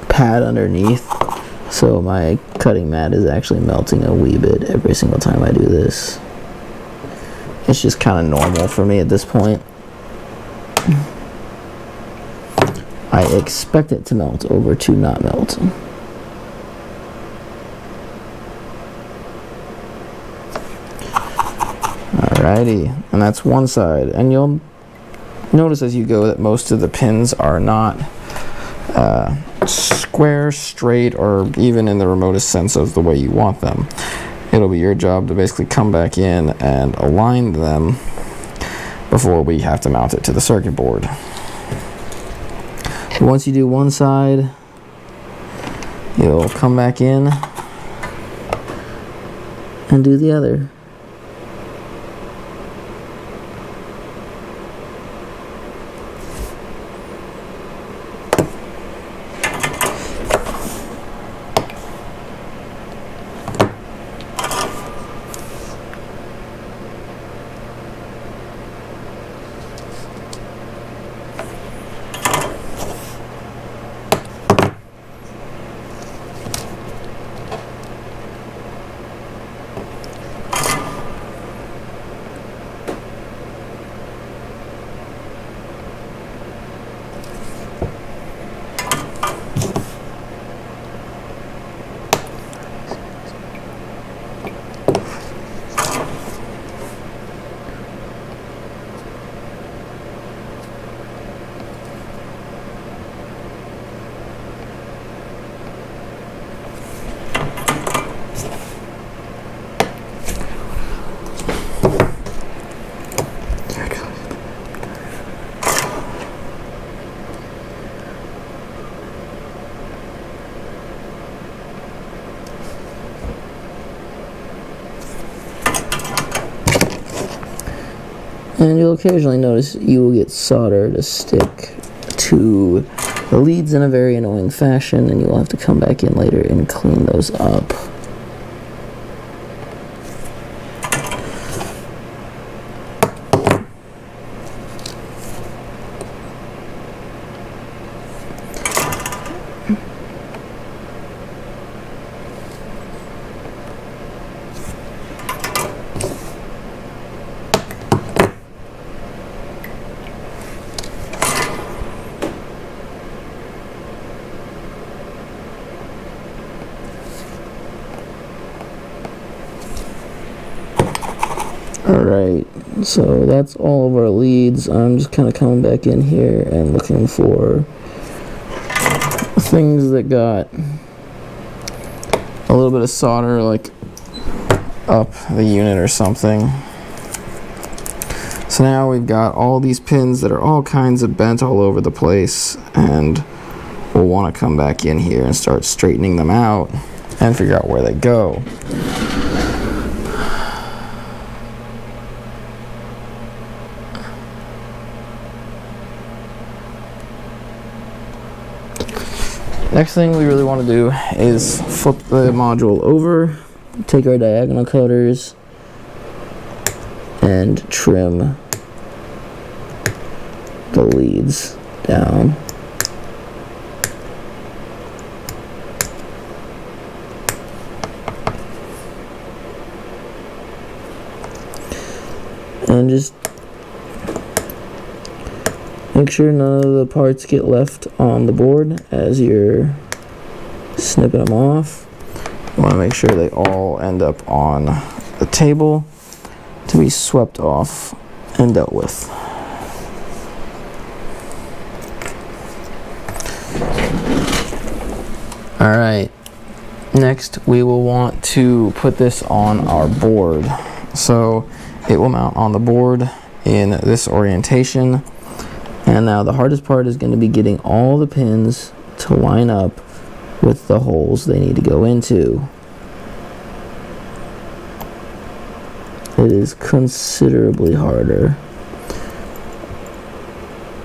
pad underneath, so my cutting mat is actually melting a wee bit every single time I do this. It's just kind of normal for me at this point. I expect it to melt over to not melt. Alrighty, and that's one side. And you'll notice as you go that most of the pins are not square, straight, or even in the remotest sense of the way you want them. It'll be your job to basically come back in and align them before we have to mount it to the circuit board. Once you do one side, you'll come back in and do the other. And you'll occasionally notice you will get solder to stick to the leads in a very annoying fashion, and you'll have to come back in later and clean those up. Alright, so that's all of our leads. I'm just kind of coming back in here and looking for things that got a little bit of solder, like up the unit or something. So now we've got all these pins that are all kinds of bent all over the place, and we'll want to come back in here and start straightening them out and figure out where they go. Next thing we really want to do is flip the module over, take our diagonal cutters, and trim the leads down. And just make sure none of the parts get left on the board as you're snipping them off. You want to make sure they all end up on the table to be swept off and dealt with. Alright, next we will want to put this on our board. So it will mount on the board in this orientation. And now the hardest part is going to be getting all the pins to line up with the holes they need to go into. It is considerably harder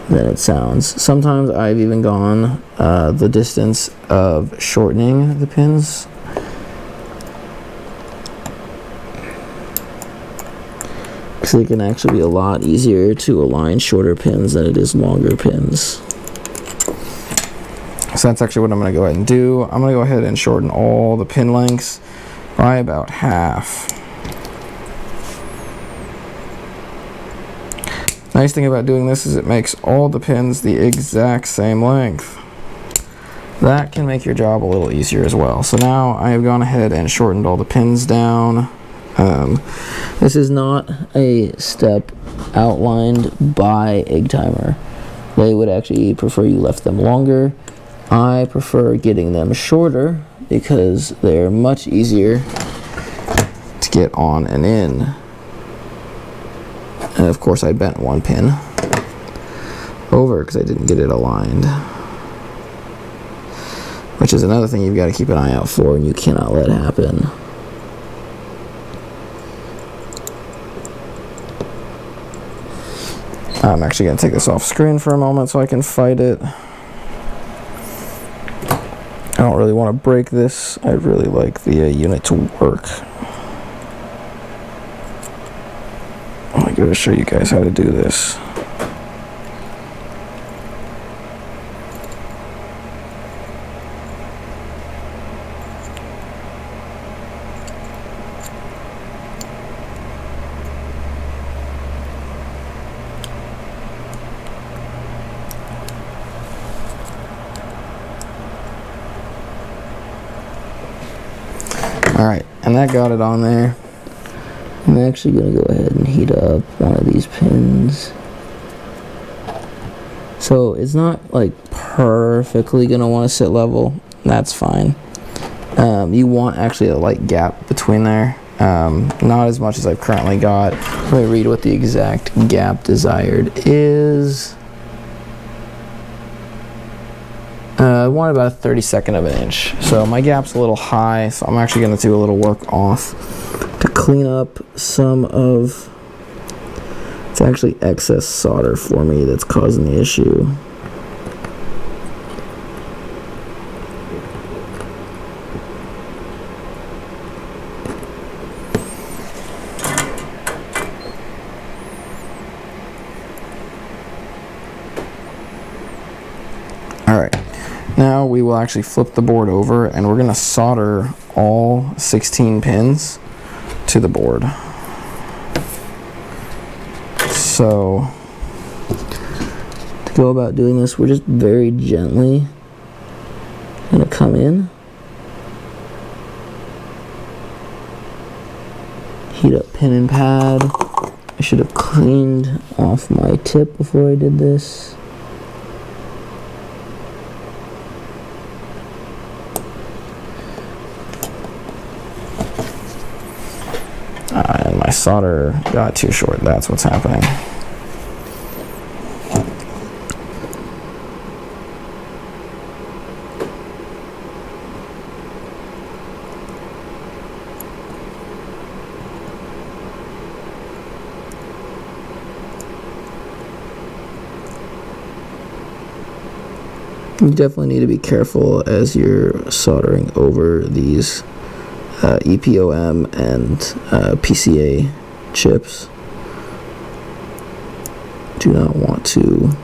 than it sounds. Sometimes I've even gone the distance of shortening the pins. So it can actually be a lot easier to align shorter pins than it is longer pins. So that's actually what I'm going to go ahead and do. I'm going to go ahead and shorten all the pin lengths by about half. Nice thing about doing this is it makes all the pins the exact same length. That can make your job a little easier as well. So now I have gone ahead and shortened all the pins down. This is not a step outlined by EggTimer. They would actually prefer you left them longer. I prefer getting them shorter because they're much easier to get on and in. And of course I bent one pin over because I didn't get it aligned, which is another thing you've got to keep an eye out for, and you cannot let happen. I'm actually going to take this off screen for a moment so I can fight it. I don't really want to break this. I really like the unit to work. I'm going to show you guys how to do this. Alright, and that got it on there. I'm actually going to go ahead and heat up one of these pins. So it's not like perfectly going to want to sit level. That's fine. You want actually a light gap between there. Not as much as I've currently got. Let me read what the exact gap desired is. I want about a 32nd of an inch. So my gap's a little high, so I'm actually going to do a little work off to clean up some of It's actually excess solder for me that's causing the issue. Alright, now we will actually flip the board over and we're going to solder all 16 pins to the board. So, to go about doing this, we're just very gently going to come in, heat up pin and pad. I should have cleaned off my tip before I did this. And my solder got too short. That's what's happening. You definitely need to be careful as you're soldering over these EPOM and PCA chips. Do not want to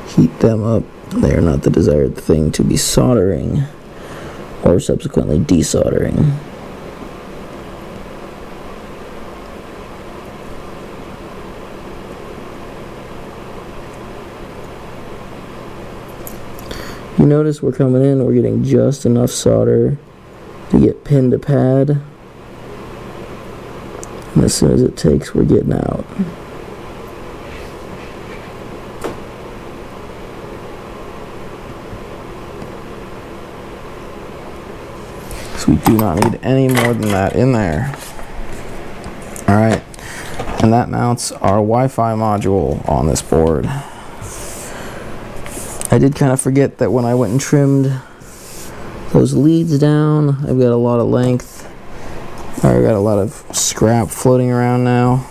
heat them up. They are not the desired thing to be soldering or subsequently desoldering. You notice we're coming in, we're getting just enough solder to get pin to pad, and as soon as it takes, we're getting out. So we do not need any more than that in there. Alright, and that mounts our Wi-Fi module on this board. I did kind of forget that when I went and trimmed those leads down, I've got a lot of length. I've got a lot of scrap floating around now.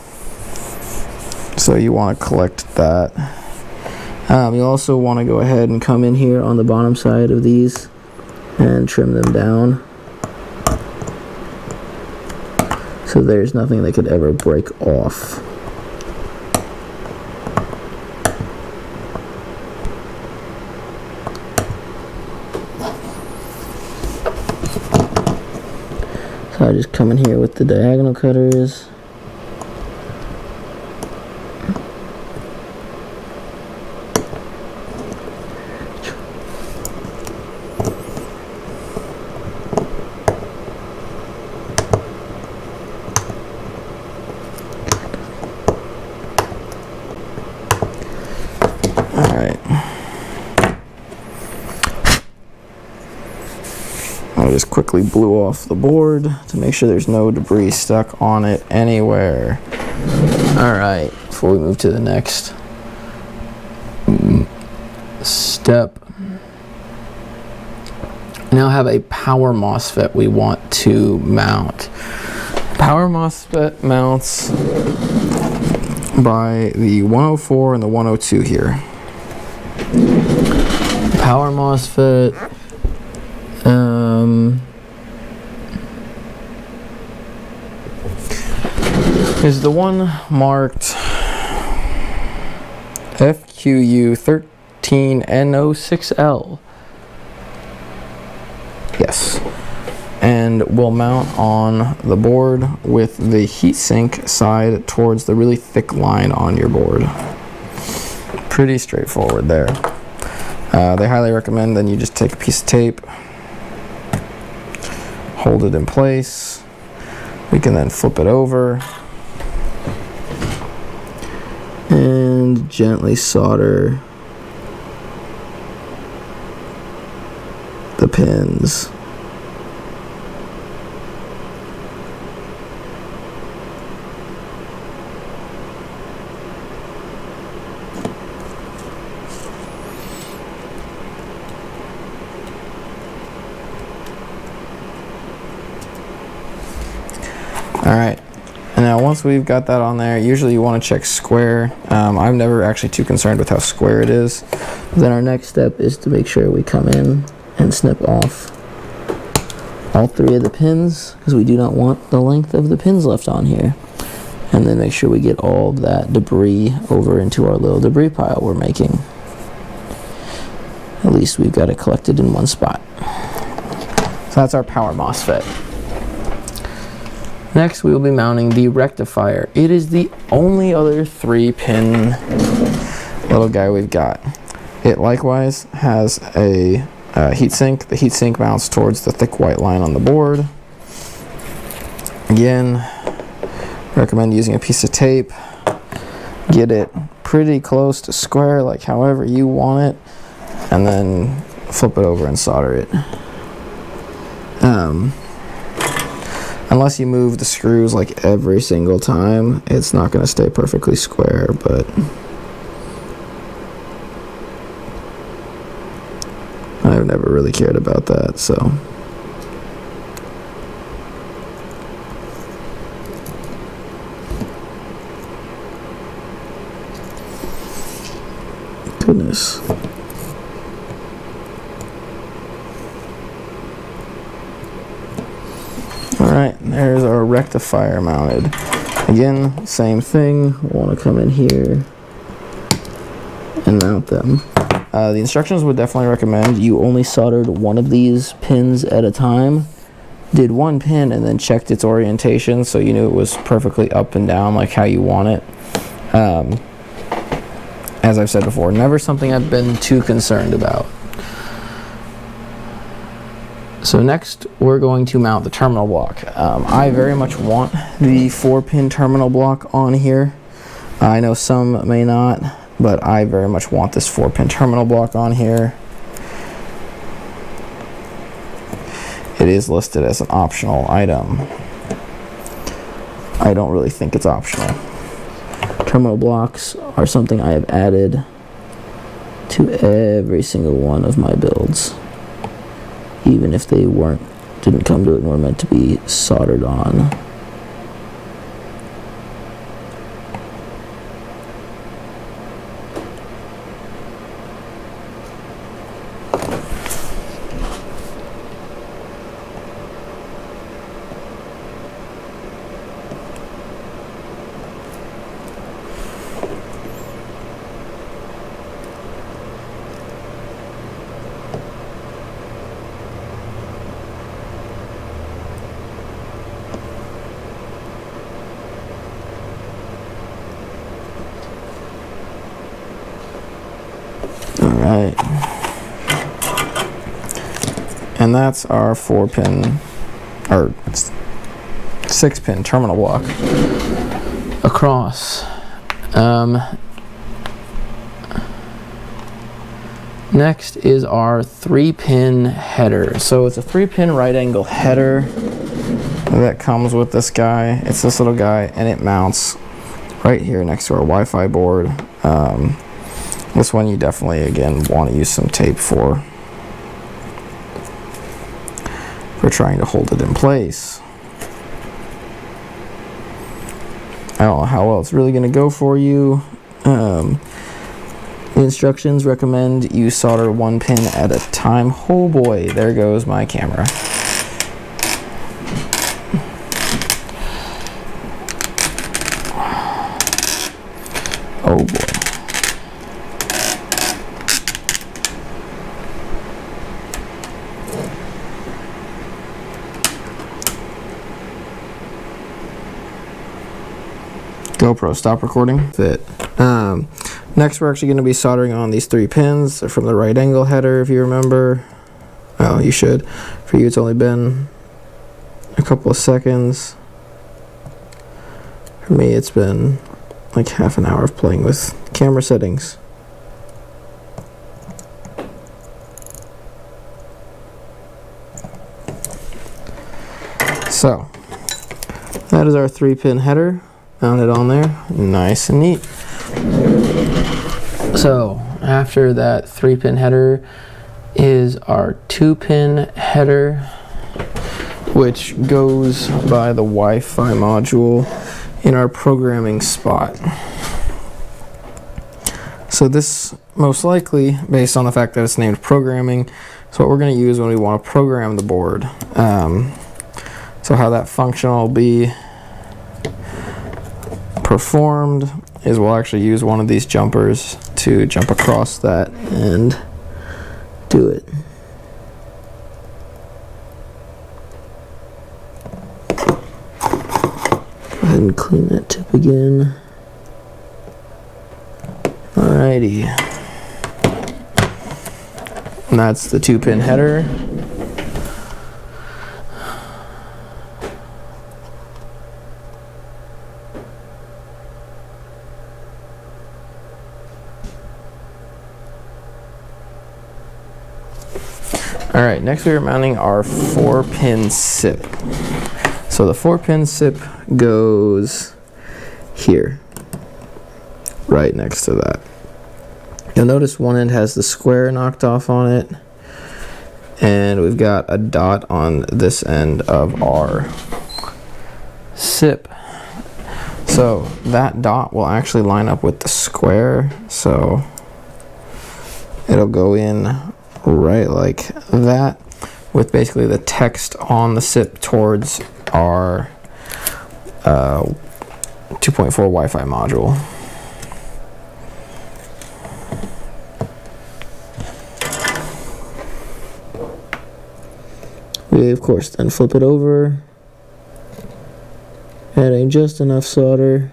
So you want to collect that. You also want to go ahead and come in here on the bottom side of these and trim them down, so there's nothing that could ever break off. So I just come in here with the diagonal cutters. Alright. I just quickly blew off the board to make sure there's no debris stuck on it anywhere. Alright, before we move to the next step, we now have a power MOSFET we want to mount. Power MOSFET mounts by the 104 and the 102 here. Power MOSFET is the one marked FQU13N06L. Yes. And will mount on the board with the heatsink side towards the really thick line on your board. Pretty straightforward there. They highly recommend then you just take a piece of tape, hold it in place. We can then flip it over and gently solder the pins. Alright, and now Now once we've got that on there, usually you want to check square. I'm never actually too concerned with how square it is. Then our next step is to make sure we come in and snip off all 3 of the pins, because we do not want the length of the pins left on here. And then make sure we get all of that debris over into our little debris pile we're making. At least we've got it collected in one spot. So that's our power MOSFET. Next, we will be mounting the rectifier. It is the only other 3-pin little guy we've got. It likewise has a heatsink. The heatsink mounts towards the thick white line on the board. Again, recommend using a piece of tape. Get it pretty close to square, like however you want it, and then flip it over and solder it. Unless you move the screws like every single time, it's not going to stay perfectly square, but I've never really cared about that, so. Goodness. Alright, there's our rectifier mounted. Again, same thing. We'll want to come in here and mount them. The instructions would definitely recommend you only soldered one of these pins at a time. Did one pin and then checked its orientation so you knew it was perfectly up and down like how you want it. As I've said before, never something I've been too concerned about. So next, we're going to mount the terminal block. I very much want the 4-pin terminal block on here. I know some may not, but I very much want this 4-pin terminal block on here. It is listed as an optional item. I don't really think it's optional. Terminal blocks are something I have added to every single one of my builds, even if they didn't come to it and were meant to be soldered on. Alright, and that's our 4-pin, or 6-pin terminal block across. Next is our 3-pin header. So it's a 3-pin right angle header that comes with this guy. It's this little guy, and it mounts right here next to our Wi-Fi board. This one you definitely, again, want to use some tape for trying to hold it in place. I don't know how well it's really going to go for you. The instructions recommend you solder 1 pin at a time. Oh boy, there goes my camera. Oh boy. GoPro, stop recording. Fit. Next, we're actually going to be soldering on these 3 pins. They're from the right angle header, if you remember. Oh, you should. For you, it's only been a couple of seconds. For me, it's been like half an hour of playing with camera settings. So, that is our 3-pin header. Mounted on there, nice and neat. So after that 3-pin header is our 2-pin header, which goes by the Wi-Fi module in our programming spot. So this, most likely, based on the fact that it's named programming, is what we're going to use when we want to program the board. So how that function will be performed is we'll actually use one of these jumpers to jump across that and do it. Go ahead and clean that tip again. Alrighty. And that's the 2-pin header. Alright, next we are mounting our 4-pin SIP. So the 4-pin SIP goes here, right next to that. You'll notice one end has the square knocked off on it, and we've got a dot on this end of our SIP. So that dot will actually line up with the square, so it'll go in right like that, with basically the text on the SIP towards our 2.4 Wi-Fi module. We of course then flip it over, adding just enough solder.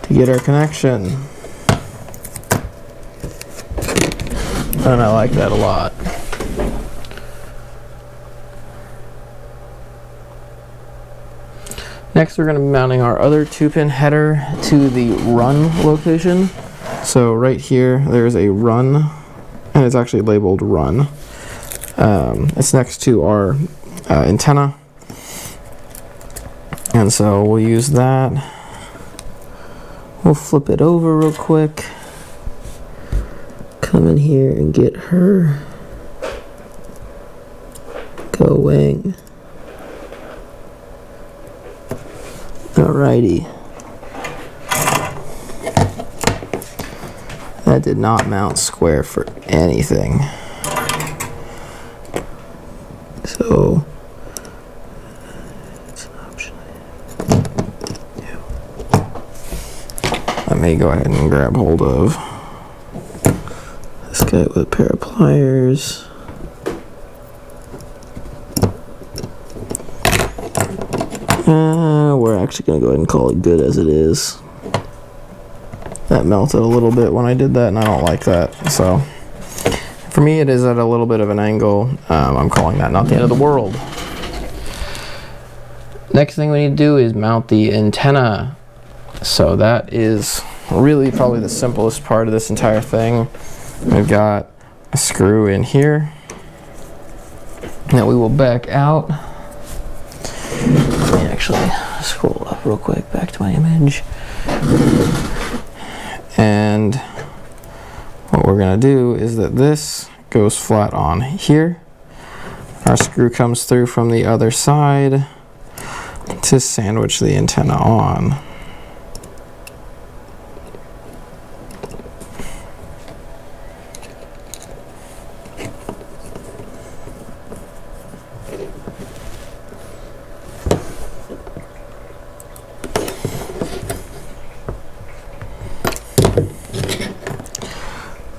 To get our connection. And I like that a lot. Next we're going to be mounting our other 2-pin header to the run location. So right here there's a run, and it's actually labeled run. It's next to our antenna, and so we'll use that. We'll flip it over real quick, come in here and get her going. Alrighty. That did not mount square for anything. So it's an option. Let me go ahead and grab hold of this guy with a pair of pliers. We're actually going to go ahead and call it good as it is. That melted a little bit when I did that, and I don't like that. So for me, it is at a little bit of an angle. I'm calling that not the end of the world. Next thing we need to do is mount the antenna. So that is really probably the simplest part of this entire thing. We've got a screw in here that we will back out. Let me actually scroll up real quick back to my image. And what we're going to do is that this goes flat on here. Our screw comes through from the other side to sandwich the antenna on.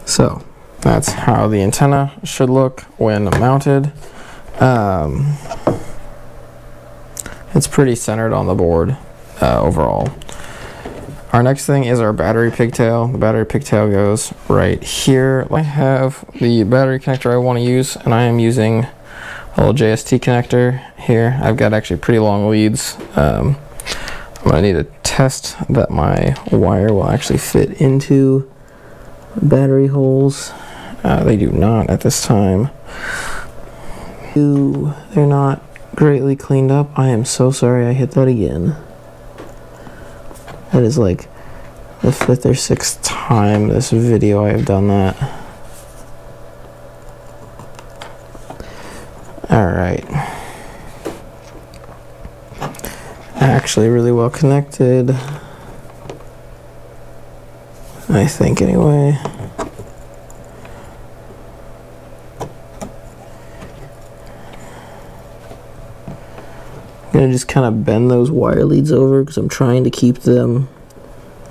So that's how the antenna should look when mounted. It's pretty centered on the board overall. Our next thing is our battery pigtail. The battery pigtail goes right here. I have the battery connector I want to use, and I am using a little JST connector here. I've got actually pretty long leads. I'm going to need to test that my wire will actually fit into battery holes. They do not at this time. They're not greatly cleaned up. I am so sorry I hit that again. That is like the 5th or 6th time this video I have done that. Alright. Actually really well connected, I think anyway. I'm gonna just kind of bend those wire leads over because I'm trying to keep them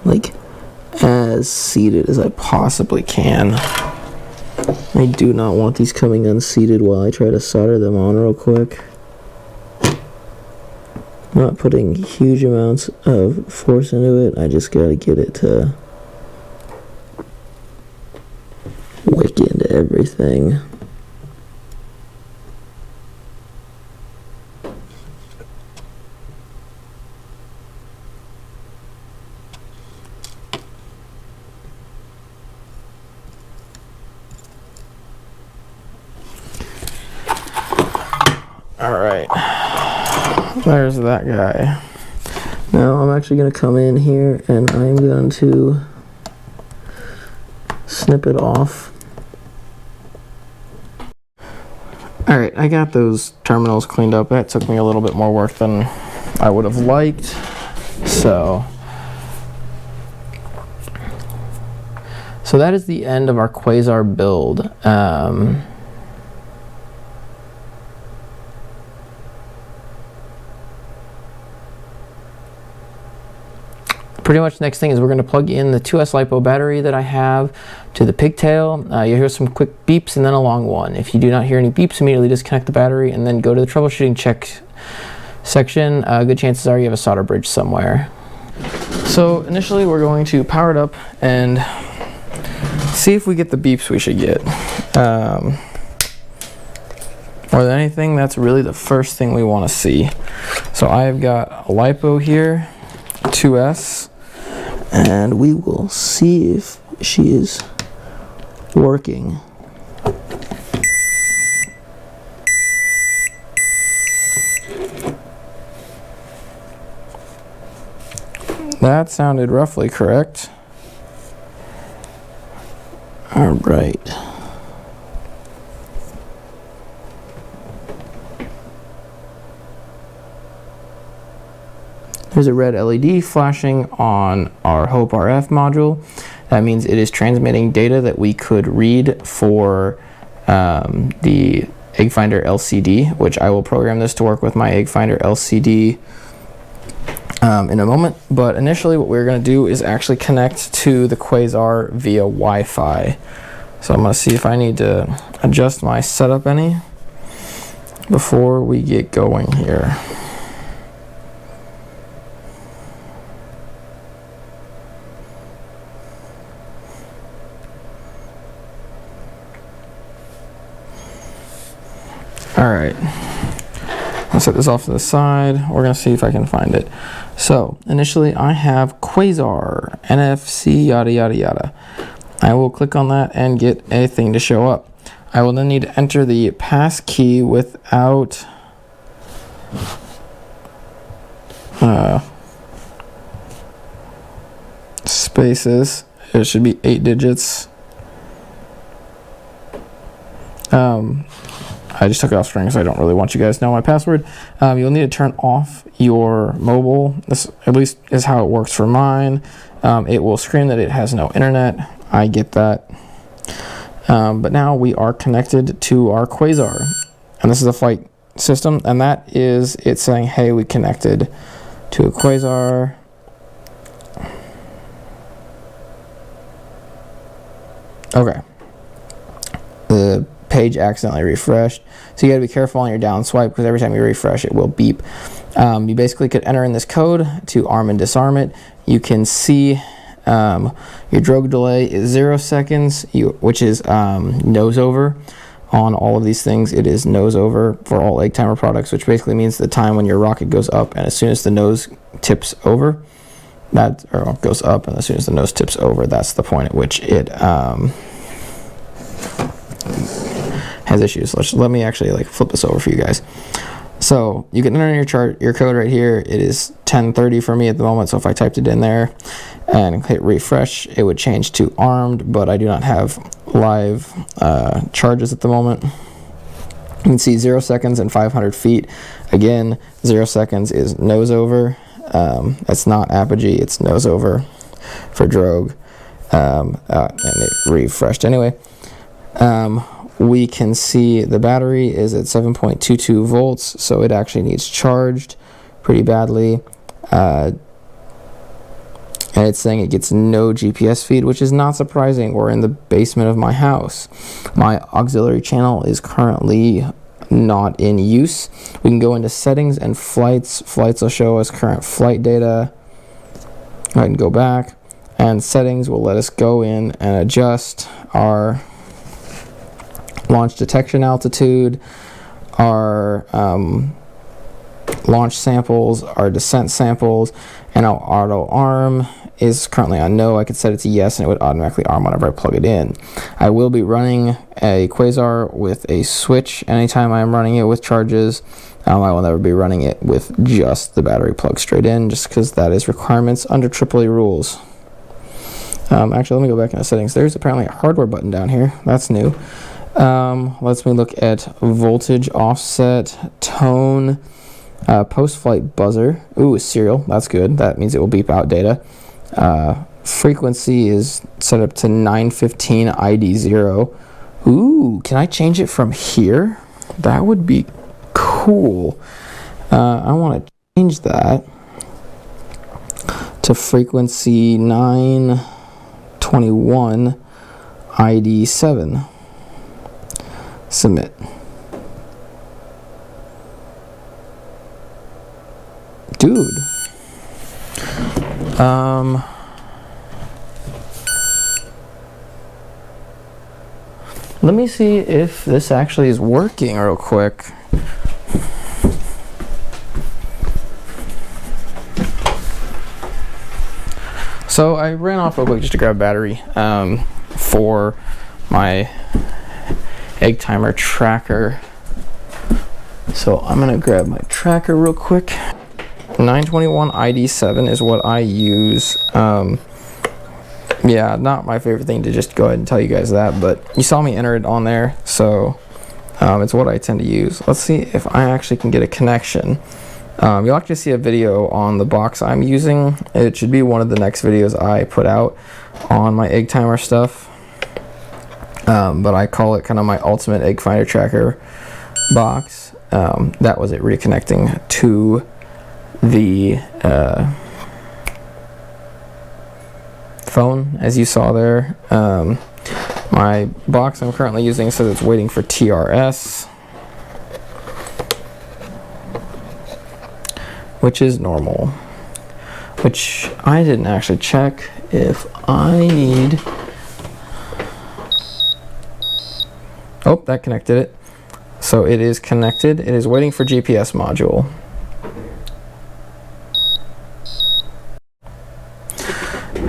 like as seated as I possibly can. I do not want these coming unseated while I try to solder them on real quick. I'm not putting huge amounts of force into it, I just gotta get it to wick into everything. Alright, there's that guy. Now I'm actually going to come in here and I'm going to snip it off. Alright, I got those terminals cleaned up. That took me a little bit more work than I would have liked. So that is the end of our QUASAR build. Pretty much the next thing is we're going to plug in the 2S LiPo battery that I have to the pigtail. You'll hear some quick beeps and then a long one. If you do not hear any beeps, immediately disconnect the battery and then go to the troubleshooting check section. Good chances are you have a solder bridge somewhere. So initially we're going to power it up and see if we get the beeps we should get. More than anything, that's really the first thing we want to see. So I've got a LiPo here, 2S, and we will see if she is working. That sounded roughly correct. All right. There's a red LED flashing on our Hope RF module. That means it is transmitting data that we could read for the EggFinder LCD, which I will program this to work with my EggFinder LCD in a moment. But initially what we're going to do is actually connect to the QUASAR via Wi-Fi. So I'm going to see if I need to adjust my setup any before we get going here. Alright, I'll set this off to the side. We're going to see if I can find it. So, initially I have QUASAR, NFC, yada yada yada. I will click on that and get a thing to show up. I will then need to enter the pass key without spaces. It should be 8 digits. I just took it off screen because I don't really want you guys to know my password. You'll need to turn off your mobile. This at least is how it works for mine. It will scream that it has no internet. I get that. But now we are connected to our QUASAR. And this is a flight system. And that is it saying, hey, we connected to a QUASAR. Okay. The page accidentally refreshed, so you got to be careful on your down swipe because every time you refresh it will beep. You basically could enter in this code to arm and disarm it. You can see your drogue delay is 0 seconds, which is nose over. On all of these things it is nose over for all EggTimer products, which basically means the time when your rocket goes up and as soon as the nose tips over, that or goes up and as soon as the nose tips over, that's the point at which it has issues. Let me actually like flip this over for you guys. So you can enter your code right here. It is 10:30 for me at the moment, so if I typed it in there and hit refresh, it would change to armed, but I do not have live charges at the moment. You can see 0 seconds and 500 feet. Again, 0 seconds is nose over. It's not apogee, it's nose over for drogue. And it refreshed anyway. We can see the battery is at 7.22 volts, so it actually needs charged pretty badly. And it's saying it gets no GPS feed, which is not surprising. We're in the basement of my house. My auxiliary channel is currently not in use. We can go into settings and flights. Flights will show us current flight data. Go ahead and go back. And settings will let us go in and adjust our launch detection altitude, our launch samples, our descent samples, and our auto arm is currently on no. I could set it to yes and it would automatically arm whenever I plug it in. I will be running a QUASAR with a switch anytime I'm running it with charges. I will never be running it with just the battery plugged straight in, just because that is requirements under AAA rules. Actually, let me go back into settings. There's apparently a hardware button down here. That's new. Let's look at voltage, offset, tone, post-flight buzzer. Ooh, a serial. That's good. That means it will beep out data. Frequency is set up to 915 ID0. Ooh, can I change it from here? That would be cool. I want to change that to frequency 921 ID7. Submit. Dude. Let me see if this actually is working real quick. So I ran off real quick just to grab a battery for my EggTimer tracker. So I'm gonna grab my tracker real quick. 921 ID7 is what I use. Yeah, not my favorite thing to just go ahead and tell you guys that, but you saw me enter it on there, so it's what I tend to use. Let's see if I actually can get a connection. You'll actually see a video on the box I'm using. It should be one of the next videos I put out on my EggTimer stuff. But I call it kind of my ultimate egg finder tracker box. That was it reconnecting to the phone, as you saw there. My box I'm currently using says it's waiting for TRS, which is normal, which I didn't actually check if I need. Oh, that connected it. So it is connected. It is waiting for GPS module.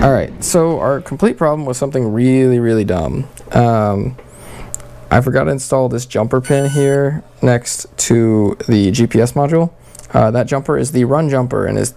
Alright, so our complete problem was something really dumb. I forgot to install this jumper pin here next to the GPS module. That jumper is the run jumper and is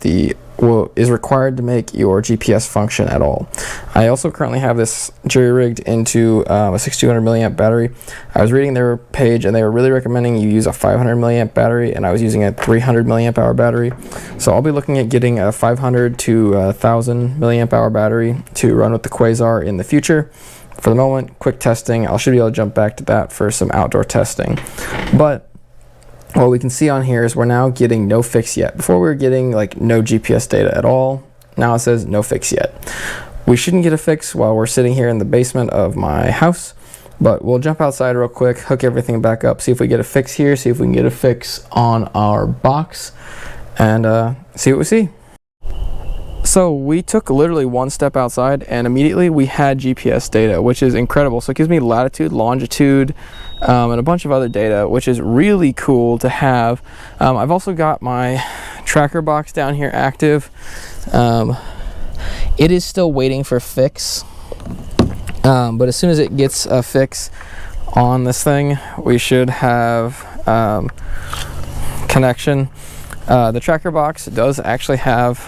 required to make your GPS function at all. I also currently have this jury-rigged into a 6200 milliamp battery. I was reading their page and they were really recommending you use a 500 milliamp battery, and I was using a 300 milliamp hour battery. So I'll be looking at getting a 500 to 1000 milliamp hour battery to run with the QUASAR in the future. For the moment, quick testing. I should be able to jump back to that for some outdoor testing. But what we can see on here is we're now getting no fix yet. Before we were getting like no GPS data at all. Now it says no fix yet. We shouldn't get a fix while we're sitting here in the basement of my house, but we'll jump outside real quick, hook everything back up, see if we get a fix here, see if we can get a fix on our box, and see what we see. So we took literally one step outside and immediately we had GPS data, which is incredible. So it gives me latitude, longitude, and a bunch of other data, which is really cool to have. I've also got my tracker box down here active. It is still waiting for fix, but as soon as it gets a fix on this thing, we should have kind connection. The tracker box does actually have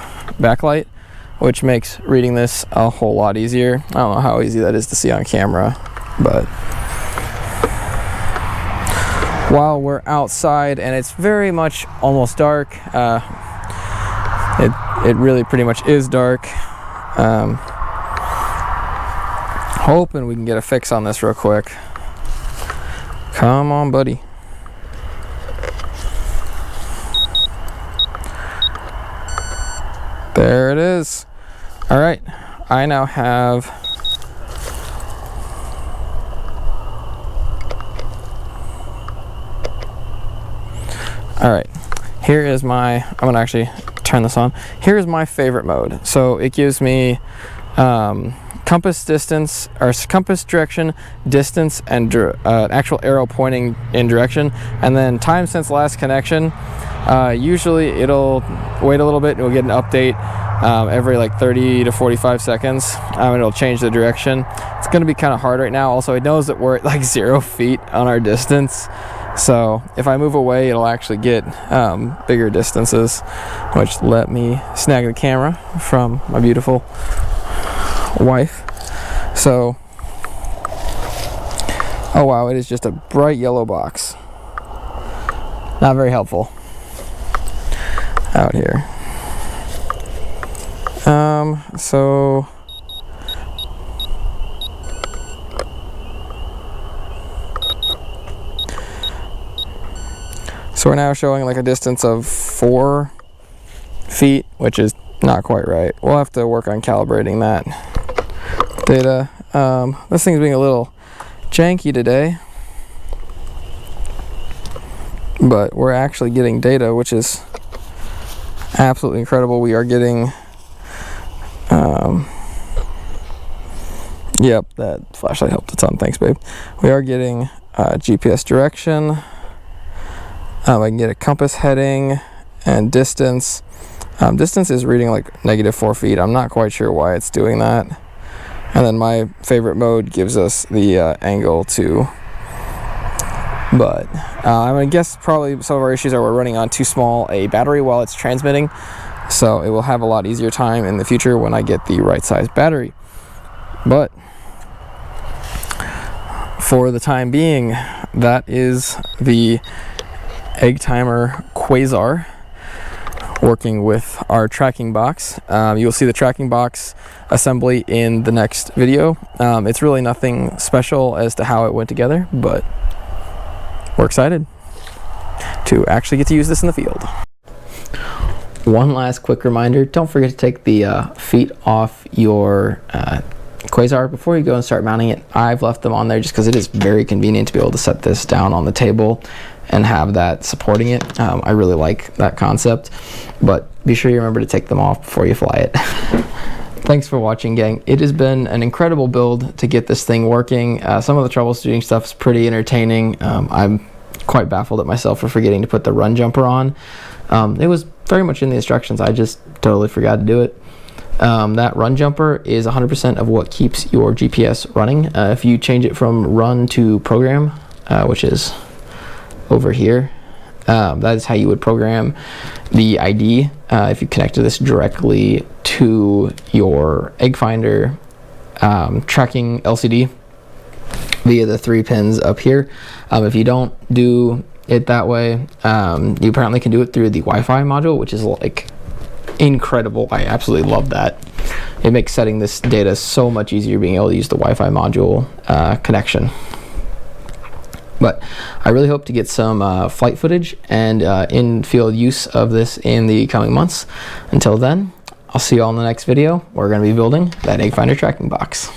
backlight, which makes reading this a whole lot easier. I don't know how easy that is to see on camera, but while we're outside and it's very much almost dark, it really pretty much is dark. Hoping we can get a fix on this real quick. Come on, buddy. There it is. All right, I now have here is my, I'm gonna actually turn this on. Here is my favorite mode. So it gives me compass distance, or compass direction, distance, and actual arrow pointing in direction, and then time since last connection. Usually it'll wait a little bit and we'll get an update every like 30 to 45 seconds, and it'll change the direction. It's going to be kind of hard right now. Also, it knows that we're at like 0 feet on our distance, so if I move away it'll actually get bigger distances, which let me snag the camera from my beautiful wife. So, oh wow, it is just a bright yellow box. Not very helpful out here. So we're now showing like a distance of 4 feet, which is not quite right. We'll have to work on calibrating that data. This thing's being a little janky today, but we're actually getting data, which is absolutely incredible. We are getting yep, that flashlight helped a ton. Thanks, babe. We are getting GPS direction. I can get a compass heading and distance. Distance is reading like -4 feet. I'm not quite sure why it's doing that. And then my favorite mode gives us the angle too. But I'm gonna guess probably some of our issues are we're running on too small a battery while it's transmitting. So it will have a lot easier time in the future when I get the right size battery. But for the time being, that is the EggTimer QUASAR working with our tracking box. You'll see the tracking box assembly in the next video. It's really nothing special as to how it went together, but we're excited to actually get to use this in the field. One last quick reminder, don't forget to take the feet off your QUASAR before you go and start mounting it. I've left them on there just because it is very convenient to be able to set this down on the table and have that supporting it. I really like that concept, but be sure you remember to take them off before you fly it. Thanks for watching, gang. It has been an incredible build to get this thing working. Some of the troubleshooting stuff is pretty entertaining. I'm quite baffled at myself for forgetting to put the run jumper on. It was very much in the instructions. I just totally forgot to do it. That run jumper is 100% of what keeps your GPS running. If you change it from run to program, which is over here, that is how you would program the ID if you connected this directly to your egg finder tracking LCD via the 3 pins up here. If you don't do it that way, you apparently can do it through the Wi-Fi module, which is like incredible. I absolutely love that. It makes setting this data so much easier being able to use the Wi-Fi module connection. But I really hope to get some flight footage and in-field use of this in the coming months. Until then, I'll see you all in the next video. We're going to be building that egg finder tracking box.